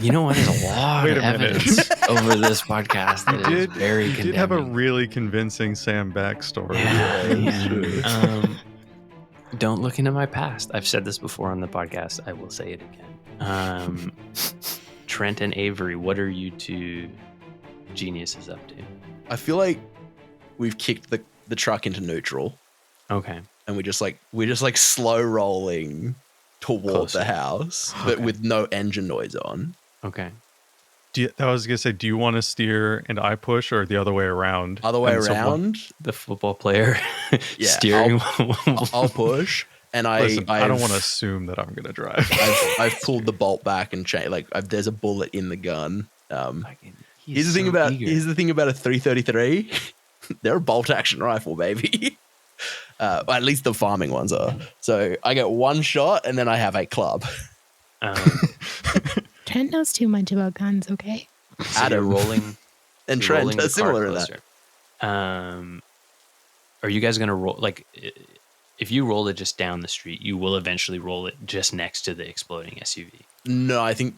You know what? There's a lot Wait of a minute. evidence over this podcast that is very You condemning. did have a really convincing Sam backstory. Yeah. Don't look into my past. I've said this before on the podcast. I will say it again. Trent and Avery, what are you two geniuses up to? I feel like we've kicked the truck into neutral, Okay. and we're just like slow rolling toward Closer. the house, but Okay. with no engine noise on. Okay. I was gonna say, do you want to steer and I push, or the other way around? Other way And around. The football player Yeah, steering. I'll push, and Listen, I don't want to I've- assume that I'm gonna drive. I've pulled the bolt back and there's a bullet in the gun. He's Here's the thing about a 333. They're a bolt action rifle, baby. At least the farming ones are. So I get one shot and then I have a club. Trent knows too much about guns, okay? So Adam. you're rolling. And you're Trent rolling does the car similar to that. closer. Are you guys gonna roll like? If you roll it just down the street, you will eventually roll it just next to the exploding SUV. No, I think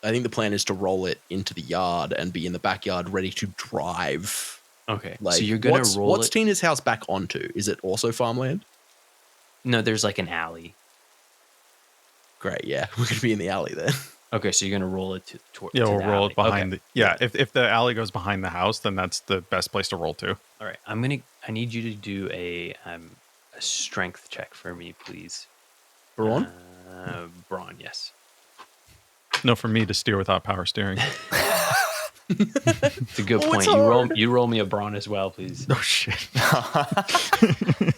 the plan is to roll it into the yard and be in the backyard ready to drive. Okay, Like, so you're gonna roll what's it. Tina's house back onto? Is it also farmland? No, there's like an alley. Great, yeah. We're going to be in the alley then. Okay, so you're gonna roll it towards. Yeah, to we'll the roll alley. it behind Okay. the. Yeah, if the alley goes behind the house, then that's the best place to roll to. All right, I need you to do a strength check for me, please. Braun? Braun, yes. No, for me to steer without power steering. It's a good Oh, point. it's hard. You roll me a brawn as well, please. Oh shit!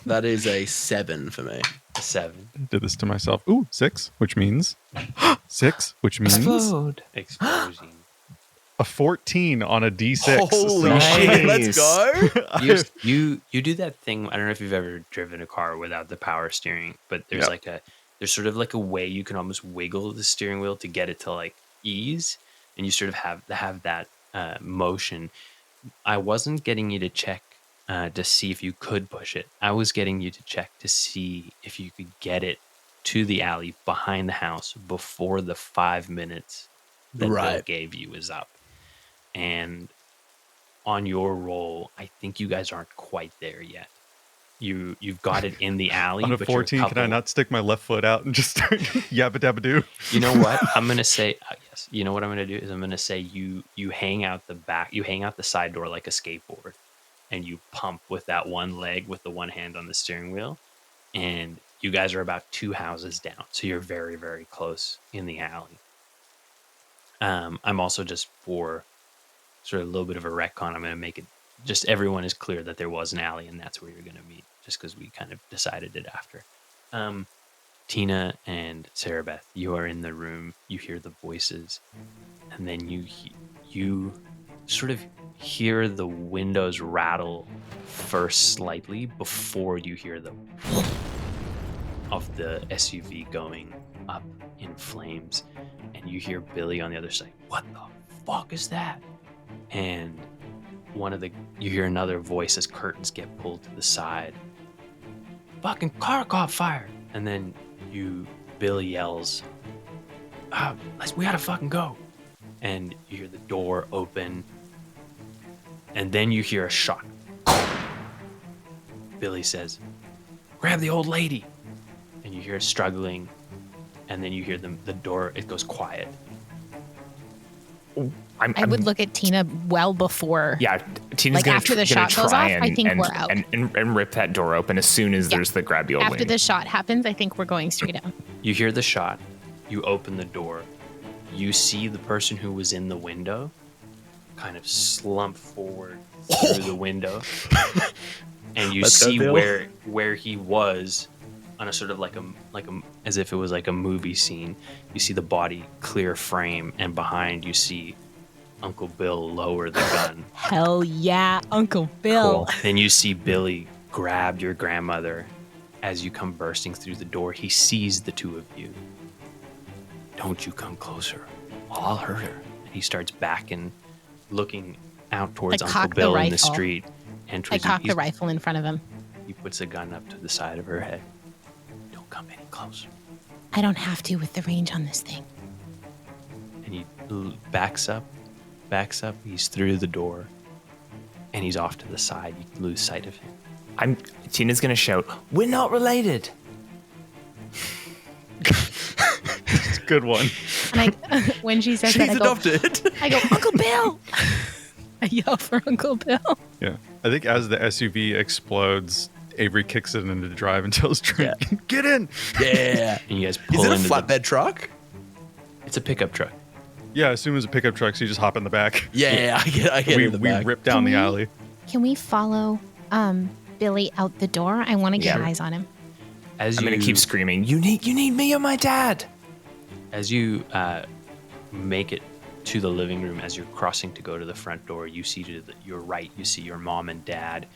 That is a 7 for me. A 7. Did this to myself. Ooh, 6, which means 6, which means Explosion. a 14 on a D6. Holy So- shit, Nice. let's go. You do that thing. I don't know if you've ever driven a car without the power steering, but there's Yep. there's sort of like a way you can almost wiggle the steering wheel to get it to like ease, and you sort of have that motion. I wasn't getting you to check to see if you could push it. I was getting you to check to see if you could get it to the alley behind the house before the 5 minutes that Bill Right. gave you is up. And on your roll, I think you guys aren't quite there yet. You've got it in the alley. On a but you're 14, can I not stick my left foot out and just start yabba dabba doo? You know what? I'm gonna say yes. You know what I'm gonna do is I'm gonna say you hang out the back, you hang out the side door like a skateboard, and you pump with that one leg with the one hand on the steering wheel, and you guys are about 2 houses down, so you're very, very close in the alley. I'm also, just for sort of a little bit of a retcon, I'm gonna make it just everyone is clear that there was an alley and that's where you're gonna meet, just because we kind of decided it after. Tina and Sara-Beth, you are in the room. You hear the voices, and then you sort of hear the windows rattle first slightly before you hear the of the SUV going up in flames, and you hear Billy on the other side. What the fuck is that? And you hear another voice as curtains get pulled to the side. Fucking car caught fire. And then Billy yells, we gotta fucking go. And you hear the door open. And then you hear a shot. Billy says, grab the old lady. And you hear struggling. And then you hear the door, it goes quiet. I would look at Tina well before. Yeah, Tina's Like, gonna after the gonna shot goes try off, I think we're out. and rip that door open as soon as there's the grab the old After lady. the shot happens, I think we're going straight out. You hear the shot. You open the door. You see the person who was in the window kind of slump forward through the window. And you Let's go, see Bill. where he was on a sort of like a as if it was like a movie scene. You see the body clear frame, and behind you see Uncle Bill lower the gun. Hell yeah, Uncle Bill. Then you see Billy grab your grandmother as you come bursting through the door. He sees the two of you. Don't you come closer. I'll hurt her. And he starts backing, looking out towards I Uncle cock the Bill in the rifle. street. And I towards you. cock the rifle in front of him. He puts a gun up to the side of her head. Don't come any closer. I don't have to with the range on this thing. And he backs up. He's through the door. And he's off to the side. You lose sight of him. Tina's gonna shout, "We're not related." Good one. And when she says She's that, adopted. I go, Uncle Bill. I yell for Uncle Bill. Yeah. I think as the SUV explodes, Avery kicks it into drive and tells Trent, get in. Yeah. And you guys pull Is it a into flatbed truck? It's a pickup truck. Yeah, as soon as a pickup truck, so you just hop in the back. Yeah, I get in the We back. rip down Can the we- alley. Can we follow Billy out the door? I want to get Yeah. eyes on him. As I'm you gonna keep screaming. You need me or my dad. As you make it to the living room, as you're crossing to go to the front door, you see to your right, you see your mom and dad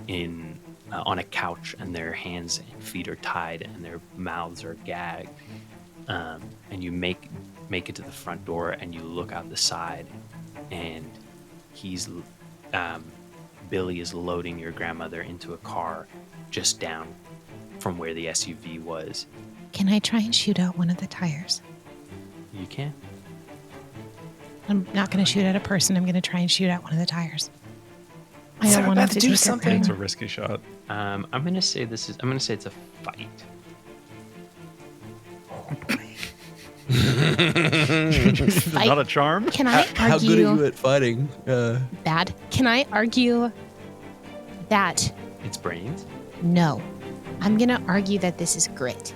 in on a couch, and their hands and feet are tied, and their mouths are gagged. And you make it to the front door, and you look out the side, and he's Billy is loading your grandmother into a car just down from where the SUV was. Can I try and shoot out one of the tires? You can. I'm not going to shoot at a person. I'm going to try and shoot at one of the tires. I don't want him Sara-Beth, to do take your something. It's a grandma. risky shot. I'm gonna say it's a fight. Not a charm. Can I How good are argue you at fighting? bad? Can I argue that It's brains. no? I'm going to argue that this is grit.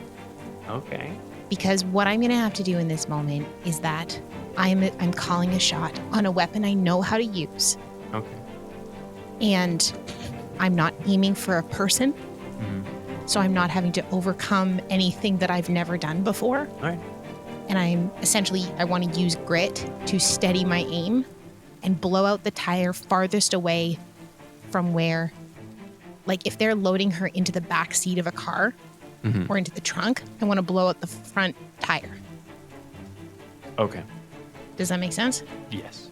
Okay. Because what I'm going to have to do in this moment is that I'm calling a shot on a weapon I know how to use, Okay. and I'm not aiming for a person, Mm-hmm. so I'm not having to overcome anything that I've never done before. All right. And I want to use grit to steady my aim and blow out the tire farthest away from where, like if they're loading her into the back seat of a car Mhm. or into the trunk, I want to blow out the front tire. Okay. Does that make sense? Yes.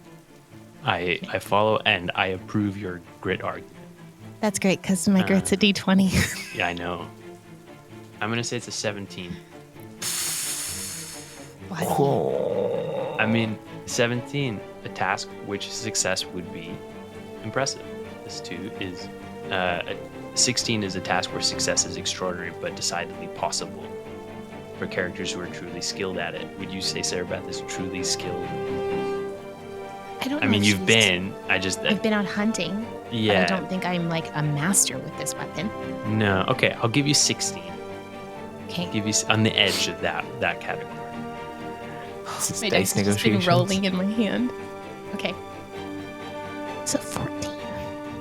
I follow and I approve your grit argument. That's great because my grit's a D20. Yeah, I know. I'm gonna say it's a 17. I mean, 17, a task which success would be impressive. This 2 is 16 is a task where success is extraordinary but decidedly possible for characters who are truly skilled at it. Would you say Sara-Beth is truly skilled? I don't know. I mean, if you've she's- been. I've been out hunting. Yeah. But I don't think I'm like a master with this weapon. No. Okay, I'll give you 16. Okay. Give you on the edge of that category. This is My dice dice has just been negotiations. rolling in my hand. Okay. It's a 14.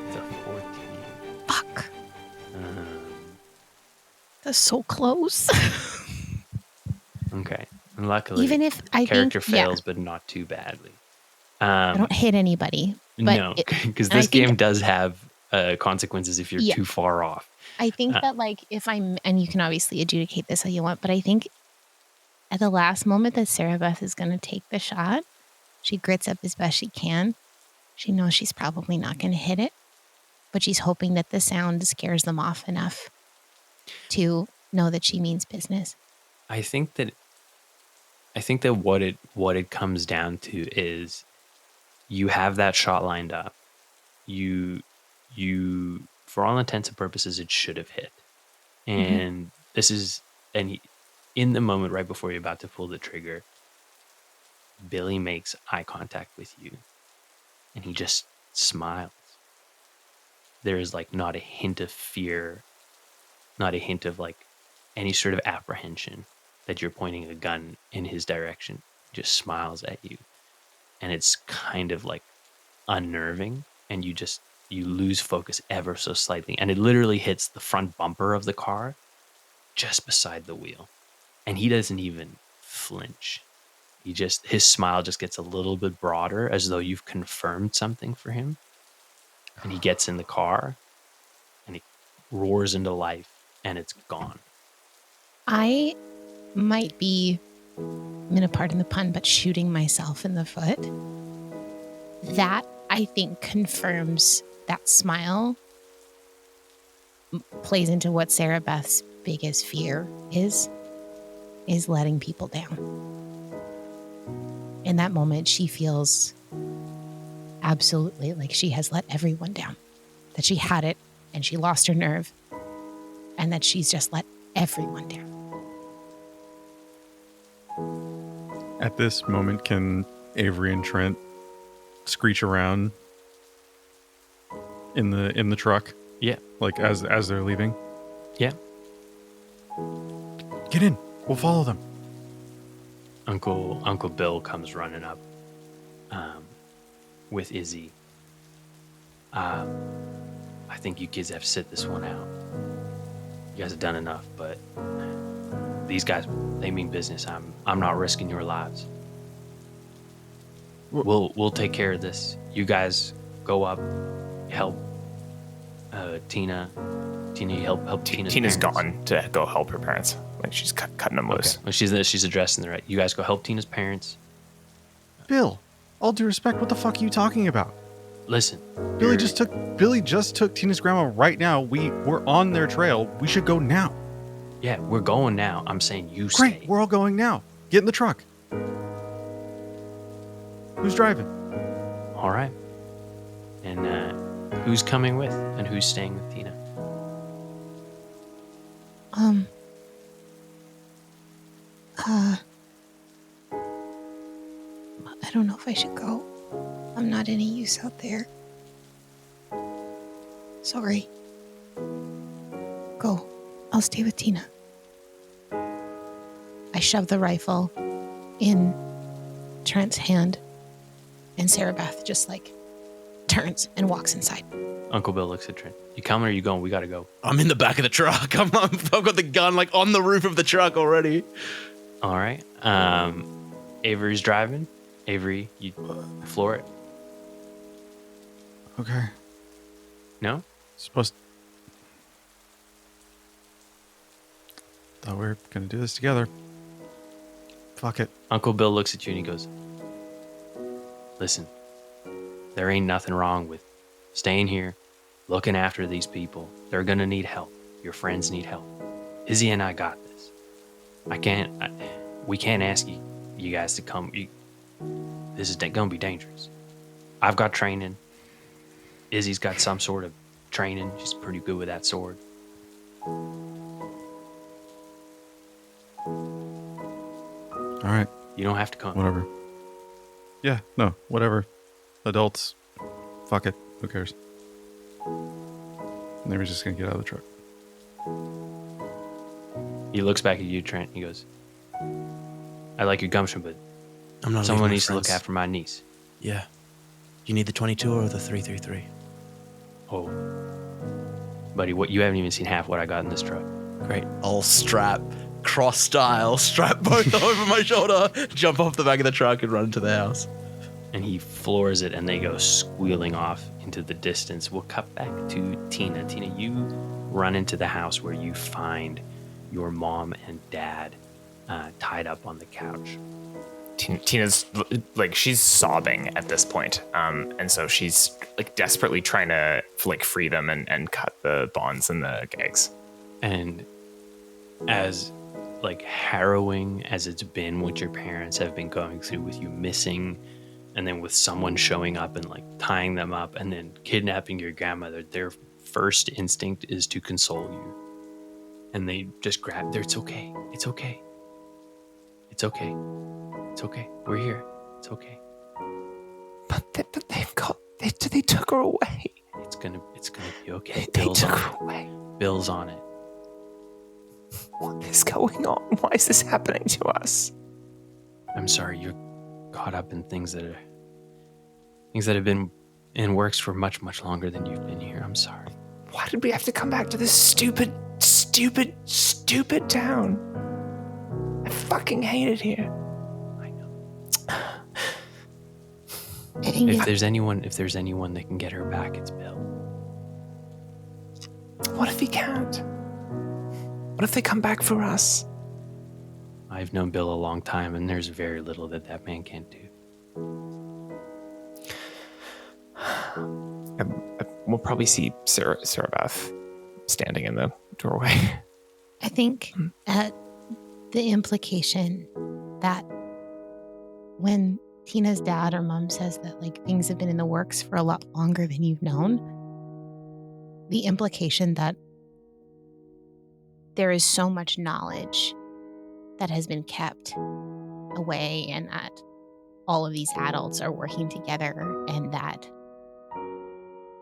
It's a 14. Fuck. Um, That's so close. okay. And luckily, Even if I character think, yeah, fails, but not too badly. I don't hit anybody. But No, because and I this think- game does have consequences if you're Yeah. too far off. I think that like if I'm, and you can obviously adjudicate this how you want, but I think at the last moment that Sara-Beth is going to take the shot, she grits up as best she can. She knows she's probably not going to hit it, but she's hoping that the sound scares them off enough to know that she means business. I think that what it comes down to is you have that shot lined up. You for all intents and purposes it should have hit. And in the moment right before you're about to pull the trigger, Billy makes eye contact with you and he just smiles. There is like not a hint of fear, not a hint of like any sort of apprehension that you're pointing a gun in his direction. He just smiles at you. And it's kind of like unnerving, and you lose focus ever so slightly. And it literally hits the front bumper of the car just beside the wheel. And he doesn't even flinch. His smile just gets a little bit broader as though you've confirmed something for him. And he gets in the car and he roars into life and it's gone. I might be, I'm going to pardon the pun, but shooting myself in the foot. That, I think, confirms that smile plays into what Sara-Beth's biggest fear is letting people down. In that moment, she feels absolutely like she has let everyone down, that she had it and she lost her nerve, and that she's just let everyone down. At this moment, can Avery and Trent screech around in the truck? Yeah. Like as they're leaving? Yeah. Get in. We'll follow them. Uncle Bill comes running up with Izzy. I think you kids have to sit this one out. You guys have done enough, but these guys, they mean business. I'm not risking your lives. We'll take care of this. You guys go up, help Tina. Tina, you help Tina's Tina's parents. gone to go help her parents. Like she's cutting them loose. Well, she's addressing the right. You guys go help Tina's parents. Bill, all due respect, what the fuck are you talking about? Listen, Billy just took Tina's grandma right now. We're on their trail. We should go now. Yeah, we're going now. I'm saying you Great, stay. we're all going now. Get in the truck. Who's driving? All right. And who's coming with, and who's staying with Tina? I don't know if I should go. I'm not any use out there. Sorry. Go. I'll stay with Tina. I shove the rifle in Trent's hand, and Sara-Beth just turns and walks inside. Uncle Bill looks at Trent. You coming or you going? We gotta go. I'm in the back of the truck. I've got the gun on the roof of the truck already. All right. Avery's driving. Avery, you floor it. Okay. No? Thought we were gonna do this together. Fuck it. Uncle Bill looks at you and he goes, listen, there ain't nothing wrong with staying here, looking after these people. They're gonna need help. Your friends need help. Izzy and I got this. We can't ask you guys to come. This is gonna be dangerous. I've got training. Izzy's got some sort of training. She's pretty good with that sword. All right. You don't have to come. Whatever. Yeah, no, whatever. Adults, fuck it. Who cares? And they were just gonna get out of the truck. He looks back at you, Trent, and he goes, I like your gumption, but I'm not. someone needs to look after my niece. Yeah. You need the 22 or the 333? Oh. Buddy, what you haven't even seen half what I got in this truck. Great. I'll strap both over my shoulder, jump off the back of the truck and run into the house. And he floors it and they go squealing off into the distance. We'll cut back to Tina. Tina, you run into the house where you find your mom and dad tied up on the couch. Tina's she's sobbing at this point, and so she's desperately trying to free them and cut the bonds and the gags. And as harrowing as it's been what your parents have been going through with you missing, and then with someone showing up and tying them up and then kidnapping your grandmother, their first instinct is to console you. And they just grab it's okay. It's okay. It's okay. It's okay. We're here. It's okay. But they took her away. It's gonna be okay. They took her away. Bill's on it. What is going on? Why is this happening to us? I'm sorry, you're caught up in things that have been in works for much, much longer than you've been here. I'm sorry. Why did we have to come back to this stupid town? I fucking hate it here. I know. And If there's anyone that can get her back, it's Bill. What if he can't? What if they come back for us? I've known Bill a long time, and there's very little that man can't do. We'll probably see Sara-Beth standing in the doorway. I think at the implication that when Tina's dad or mom says that things have been in the works for a lot longer than you've known, the implication that there is so much knowledge that has been kept away and that all of these adults are working together and that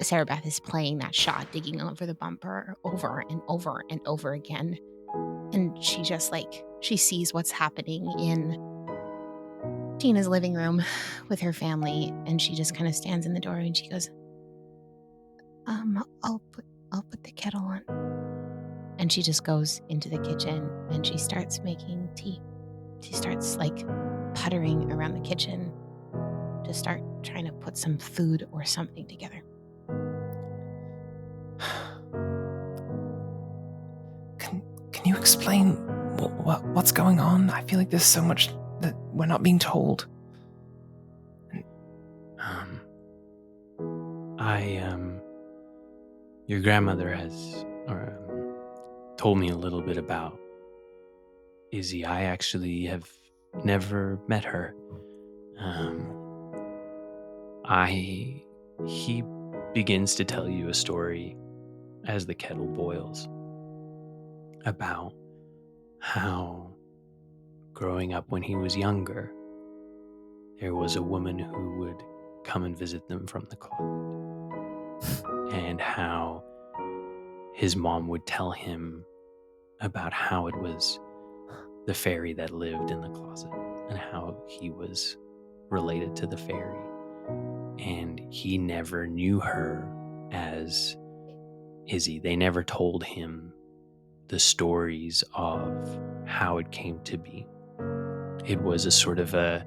Sara-Beth is playing that shot, digging over the bumper over and over and over again. And she just she sees what's happening in Tina's living room with her family, and she just kind of stands in the doorway and she goes, I'll put the kettle on. And she just goes into the kitchen and she starts making tea. She starts like puttering around the kitchen to start trying to put some food or something together. Can you explain what's going on? I feel like there's so much that we're not being told. Your grandmother has told me a little bit about Izzy. I actually have never met her. He begins to tell you a story as the kettle boils about how growing up when he was younger, there was a woman who would come and visit them from the closet, and how his mom would tell him about how it was the fairy that lived in the closet and how he was related to the fairy. And he never knew her as Izzy. They never told him the stories of how it came to be. It was a sort of a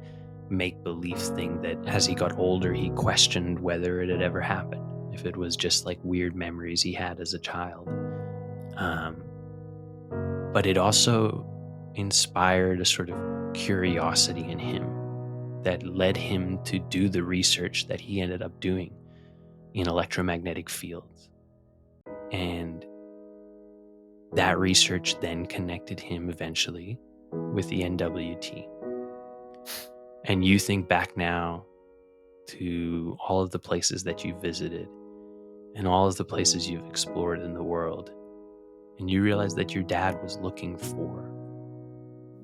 make-believe thing that as he got older, he questioned whether it had ever happened, if it was just like weird memories he had as a child. But it also inspired a sort of curiosity in him that led him to do the research that he ended up doing in electromagnetic fields. And that research then connected him eventually with the NWT. And you think back now to all of the places that you visited and all of the places you've explored in the world, and you realize that your dad was looking for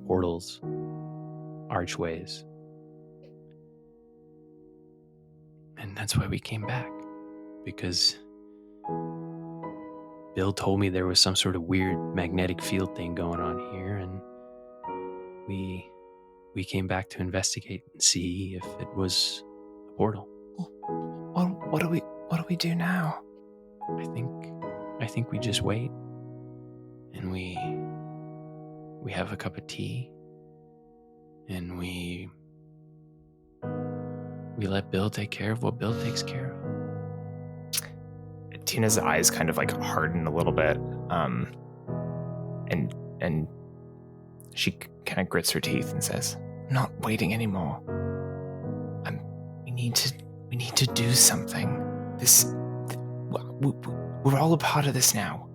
portals, archways. And that's why we came back, because Bill told me there was some sort of weird magnetic field thing going on here, and we came back to investigate and see if it was a portal. Well, what do we do now? I think we just wait, and we have a cup of tea, and we let Bill take care of what Bill takes care of. Tina's eyes kind of like harden a little bit, and she kind of grits her teeth and says, I'm not waiting anymore. We need to do something. We're all a part of this now.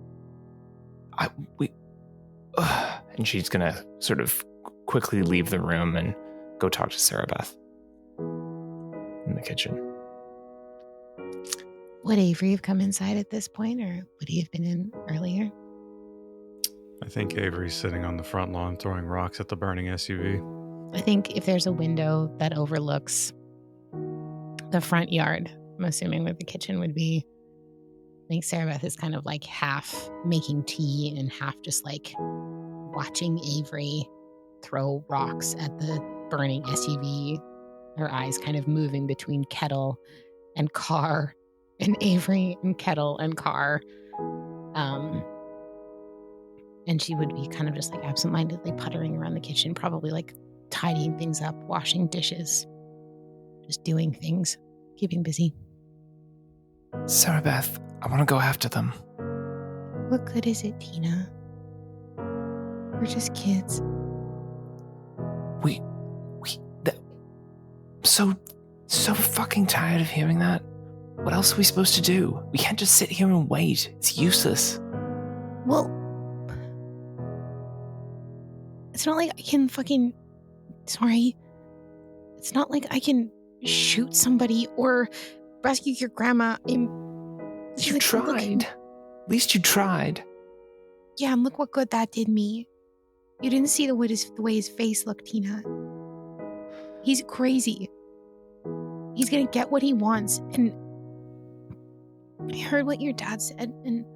and she's gonna sort of quickly leave the room and go talk to Sara-Beth in the kitchen. Would Avery have come inside at this point, or would he have been in earlier? I think Avery's sitting on the front lawn throwing rocks at the burning SUV. I think if there's a window that overlooks the front yard, I'm assuming where the kitchen would be, I think Sara-Beth is kind of like half making tea and half just like watching Avery throw rocks at the burning SUV. Her eyes kind of moving between kettle and car, and Avery and kettle and car. And she would be kind of just like absentmindedly puttering around the kitchen, probably like tidying things up, washing dishes, just doing things, keeping busy. Sara-Beth, I want to go after them. What good is it, Tina? We're just kids. So fucking tired of hearing that. What else are we supposed to do? We can't just sit here and wait. It's useless. Well, it's not like I can fucking... Sorry. It's not like I can shoot somebody or rescue your grandma. You tried. At least you tried. Yeah, and look what good that did me. You didn't see the way his face looked, Tina. He's crazy. He's gonna get what he wants. And I heard what your dad said, and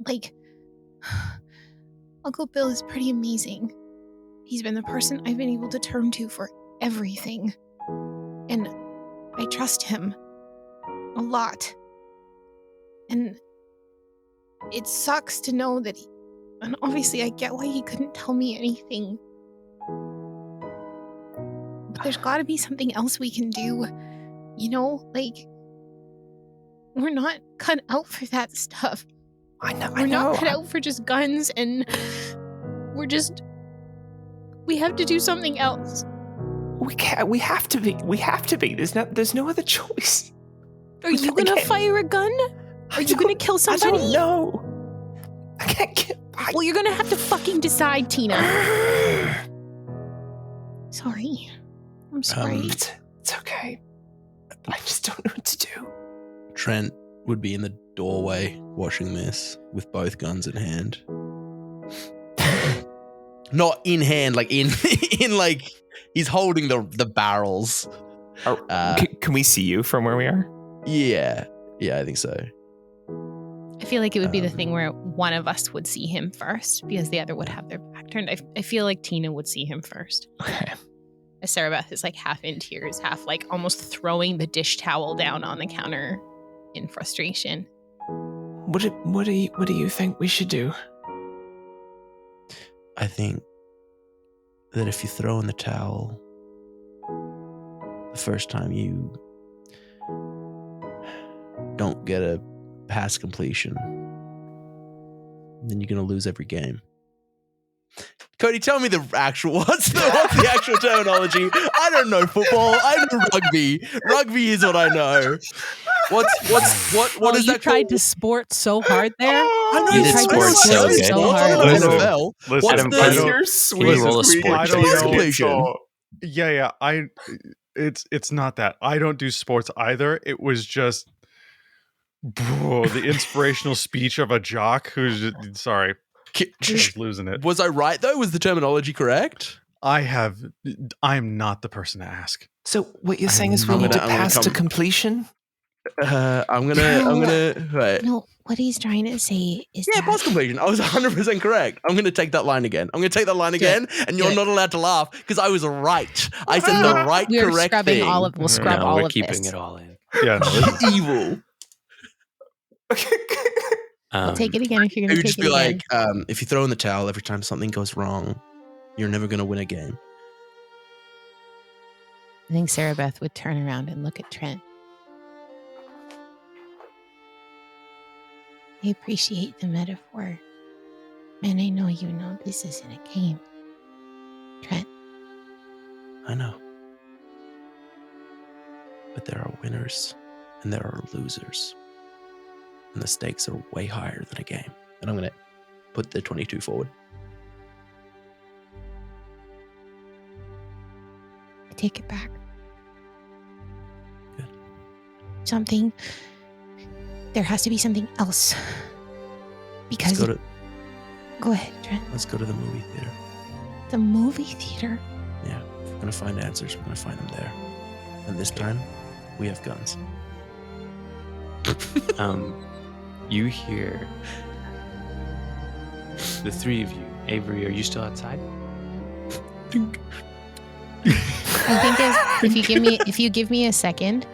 like, Uncle Bill is pretty amazing. He's been the person I've been able to turn to for everything. And I trust him a lot. And it sucks to know that and obviously I get why he couldn't tell me anything. But there's got to be something else we can do. You know, like, we're not cut out for that stuff. We're not cut out for just guns, and we have to do something else. We can't. We have to be. There's no other choice. Are you gonna fire a gun? Are you gonna kill somebody? I don't know. I can't get. Well, you're gonna have to fucking decide, Tina. Sorry. I'm sorry. It's okay. I just don't know what to do. Trent would be in the doorway watching this with both guns in hand. Not in hand, like in like he's holding the barrels. Can we see you from where we are? Yeah, I think so. I feel like it would be the thing where one of us would see him first because the other would have their back turned. I feel like Tina would see him first. Okay. As Sara-Beth is like half in tears, half like almost throwing the dish towel down on the counter in frustration. What do you think we should do? I think that if you throw in the towel the first time, you don't get a pass completion, then you're going to lose every game. Cody, tell me what's the actual terminology? I don't know football. I know rugby. Rugby is what I know. What is that? You tried to sport so hard there. I know You did sport so good. NFL. Listen, Can you roll a sport I check? don't know. Yeah. It's not that. I don't do sports either. It was just the inspirational speech of a jock who's just, sorry. Just losing it. Was I right though? Was the terminology correct? I'm not the person to ask. So what you're saying is we need to pass to completion? I'm gonna wait. No, what he's trying to say is pass completion. I was 100% correct. I'm gonna take that line again. And you're not allowed to laugh because I was right. I said the right we're correct scrubbing thing. we'll scrub all we're of keeping this. it all in. Yeah, no, Evil. I'll take it again if you're gonna It would take just it be again. like, if you throw in the towel every time something goes wrong, you're never gonna win a game. I think Sara-Beth would turn around and look at Trent. I appreciate the metaphor. And I know you know this isn't a game. Trent. I know. But there are winners and there are losers. And the stakes are way higher than a game. And I'm going to put the 22 forward. I take it back. Good. There has to be something else. Because go ahead, Trent. Let's go to the movie theater. The movie theater? Yeah, if we're going to find answers, we're going to find them there. And this time, we have guns. You hear the three of you. Avery, are you still outside? I think if you give me a second,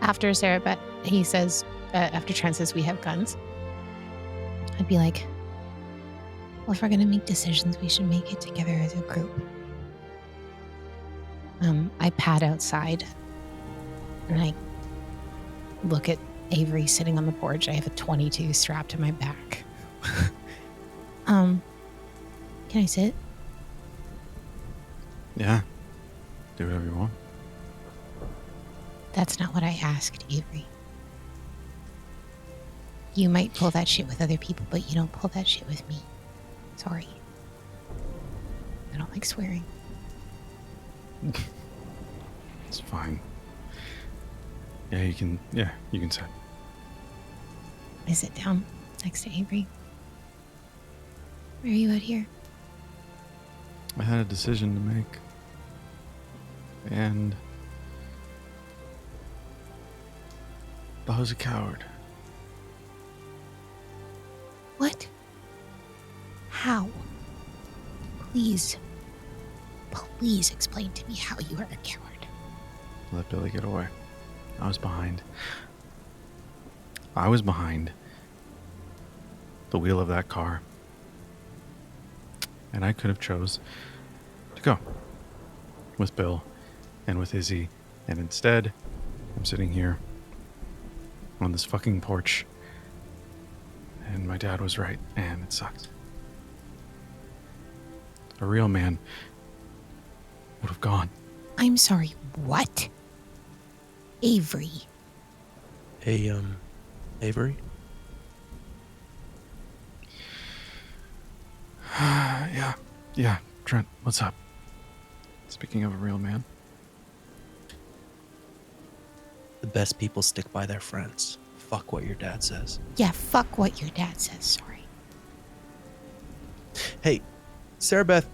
after Sara-Beth, he says, after Trent says we have guns, I'd be like, well, if we're going to make decisions, we should make it together as a group. I pad outside and I look at Avery sitting on the porch. I have a 22 strapped to my back. Can I sit? Yeah. Do whatever you want. That's not what I asked, Avery. You might pull that shit with other people, but you don't pull that shit with me. Sorry. I don't like swearing. It's fine. Yeah, you can sit. I sit down next to Avery. Where are you out here? I had a decision to make. And I was a coward. What? How? Please explain to me how you are a coward. Let Billy get away. I was behind the wheel of that car. And I could have chose to go with Bill and with Izzy. And instead, I'm sitting here on this fucking porch. And my dad was right, and it sucks. A real man would have gone. I'm sorry, what? Avery. Hey, Avery? Yeah, Trent, what's up? Speaking of a real man. The best people stick by their friends. Fuck what your dad says. Yeah, fuck what your dad says, sorry. Hey, Sara-Beth,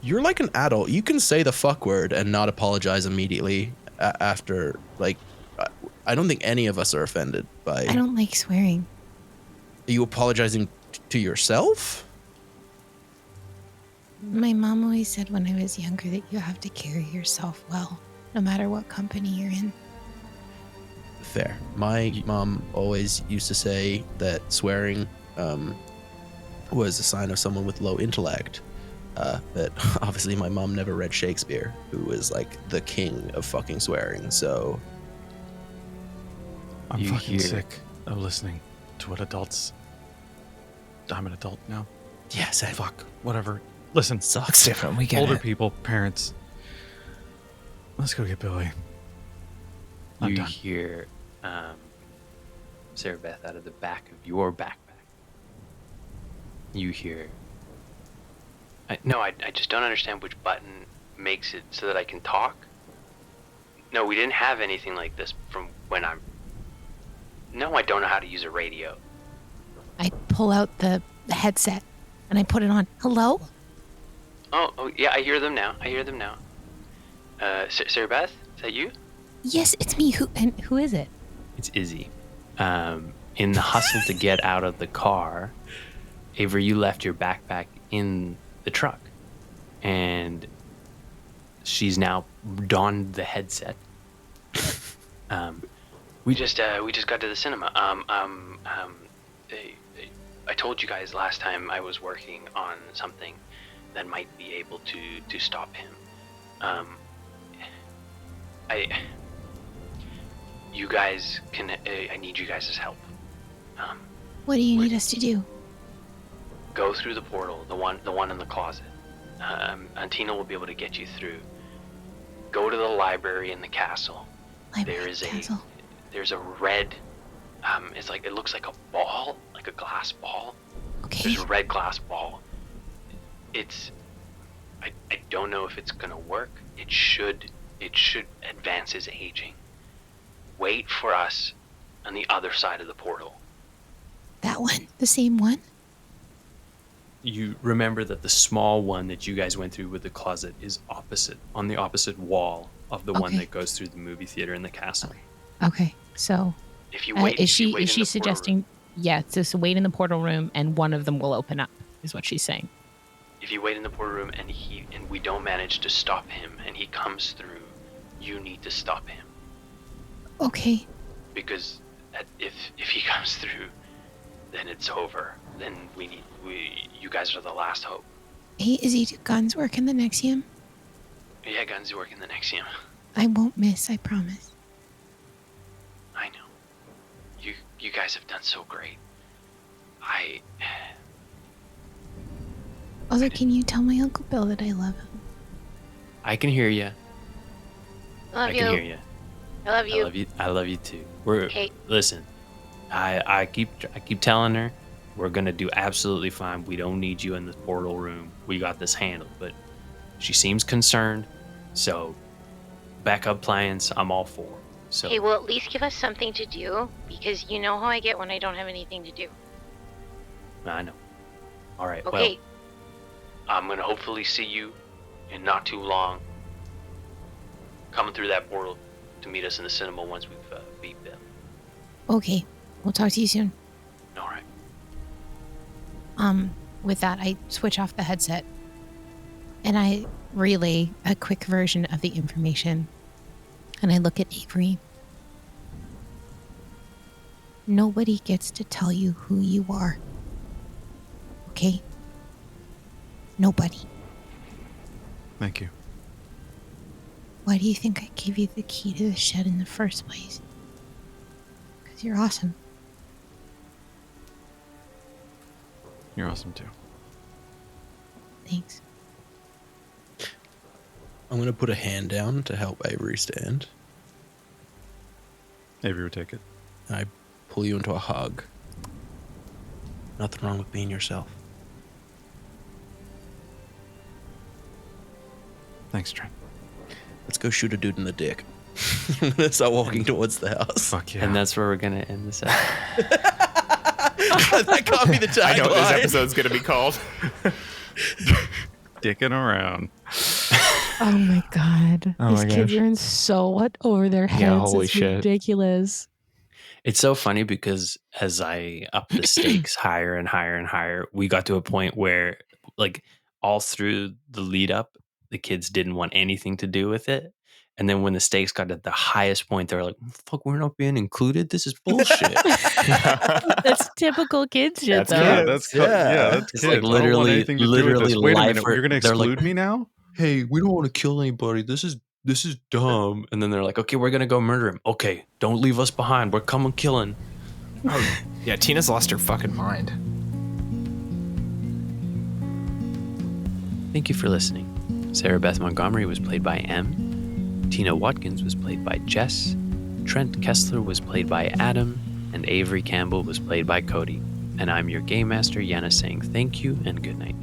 you're like an adult. You can say the fuck word and not apologize immediately after, like, I don't think any of us are offended by... I don't like swearing. Are you apologizing to yourself? My mom always said when I was younger that you have to carry yourself well, no matter what company you're in. Fair. My mom always used to say that swearing was a sign of someone with low intellect. But obviously my mom never read Shakespeare, who was like the king of fucking swearing, so... I'm fucking sick of listening to what adults... I'm an adult now. Yes, Fuck, whatever. Listen, Sucks different. We get older it. people, parents. Let's go get Billy. I'm You done. hear Sara-Beth out of the back of your backpack. You hear... I just don't understand which button makes it so that I can talk. No, we didn't have anything like this from when I'm... No, I don't know how to use a radio. I pull out the headset and I put it on. Hello? Oh, yeah, I hear them now. Sara-Beth, is that you? Yes, it's me. Who is it? It's Izzy. In the hustle to get out of the car, Avery, you left your backpack in the truck, and she's now donned the headset. We just got to the cinema. I told you guys last time I was working on something that might be able to stop him. You guys can. I need you guys' help. What do you need us to do? Go through the portal, the one in the closet. Antina will be able to get you through. Go to the library in the castle. There's a red. It looks like a ball, like a glass ball. Okay. There's a red glass ball. I don't know if it's gonna work. It should advance his aging. Wait for us on the other side of the portal. That one? The same one? You remember that the small one that you guys went through with the closet is on the opposite wall of the one Okay. that goes through the movie theater in the castle. Okay. So If you wait, Is if you wait in she the portal suggesting? Yeah, just wait in the portal room, and one of them will open up. Is what she's saying. if you wait in the portal room and we don't manage to stop him and he comes through, you need to stop him, okay. because if he comes through, then it's over. Then you guys are the last hope. Hey, Izzy, do guns work in the Nexium? Yeah, guns work in the Nexium. I won't miss, I promise. I know. You guys have done so great. Also, can you tell my Uncle Bill that I love him? I can hear you. Love you. Can hear you. I love you. I love you too. Okay. Listen. I keep telling her we're gonna do absolutely fine. We don't need you in the portal room. We got this handled. But she seems concerned, so backup plans I'm all for. So Okay, well, at least give us something to do, because you know how I get when I don't have anything to do. I know. All right. Okay. Well, I'm gonna hopefully see you in not too long. Coming through that portal to meet us in the cinema once we've beat them. Okay. We'll talk to you soon. All right. With that, I switch off the headset And I relay a quick version of the information. And I look at Avery. Nobody gets to tell you who you are. Okay? Nobody. Thank you. Why do you think I gave you the key to the shed in the first place? Because you're awesome. You're awesome too. Thanks. I'm going to put a hand down to help Avery stand. Avery would take it. I pull you into a hug. Nothing wrong with being yourself. Thanks, Trent. Let's go shoot a dude in the dick. I'm going to start walking towards the house. Fuck yeah. And that's where we're going to end this episode. That can't be the tagline. I know what this episode's going to be called. Dicking around. Oh my god. Oh These my kids gosh. are in so over their heads. Yeah, holy it's shit. ridiculous. It's so funny because as I up the stakes higher and higher and higher, we got to a point where, like, all through the lead up, the kids didn't want anything to do with it. And then when the stakes got at the highest point, they were like, fuck, we're not being included? This is bullshit. That's typical kid shit, That's though. good. Yeah, that's that's It's kids. like I don't want literally- anything to do with literally this. Wait a life minute, or- you're gonna they're like- exclude me now? Hey, we don't want to kill anybody. This is dumb. And then they're like, okay, we're going to go murder him. Okay, don't leave us behind. We're coming killing. Yeah, Tina's lost her fucking mind. Thank you for listening. Sara-Beth Montgomery was played by M. Tina Watkins was played by Jess. Trent Kessler was played by Adam. And Avery Campbell was played by Cody. And I'm your game master, Yana, saying thank you and good night.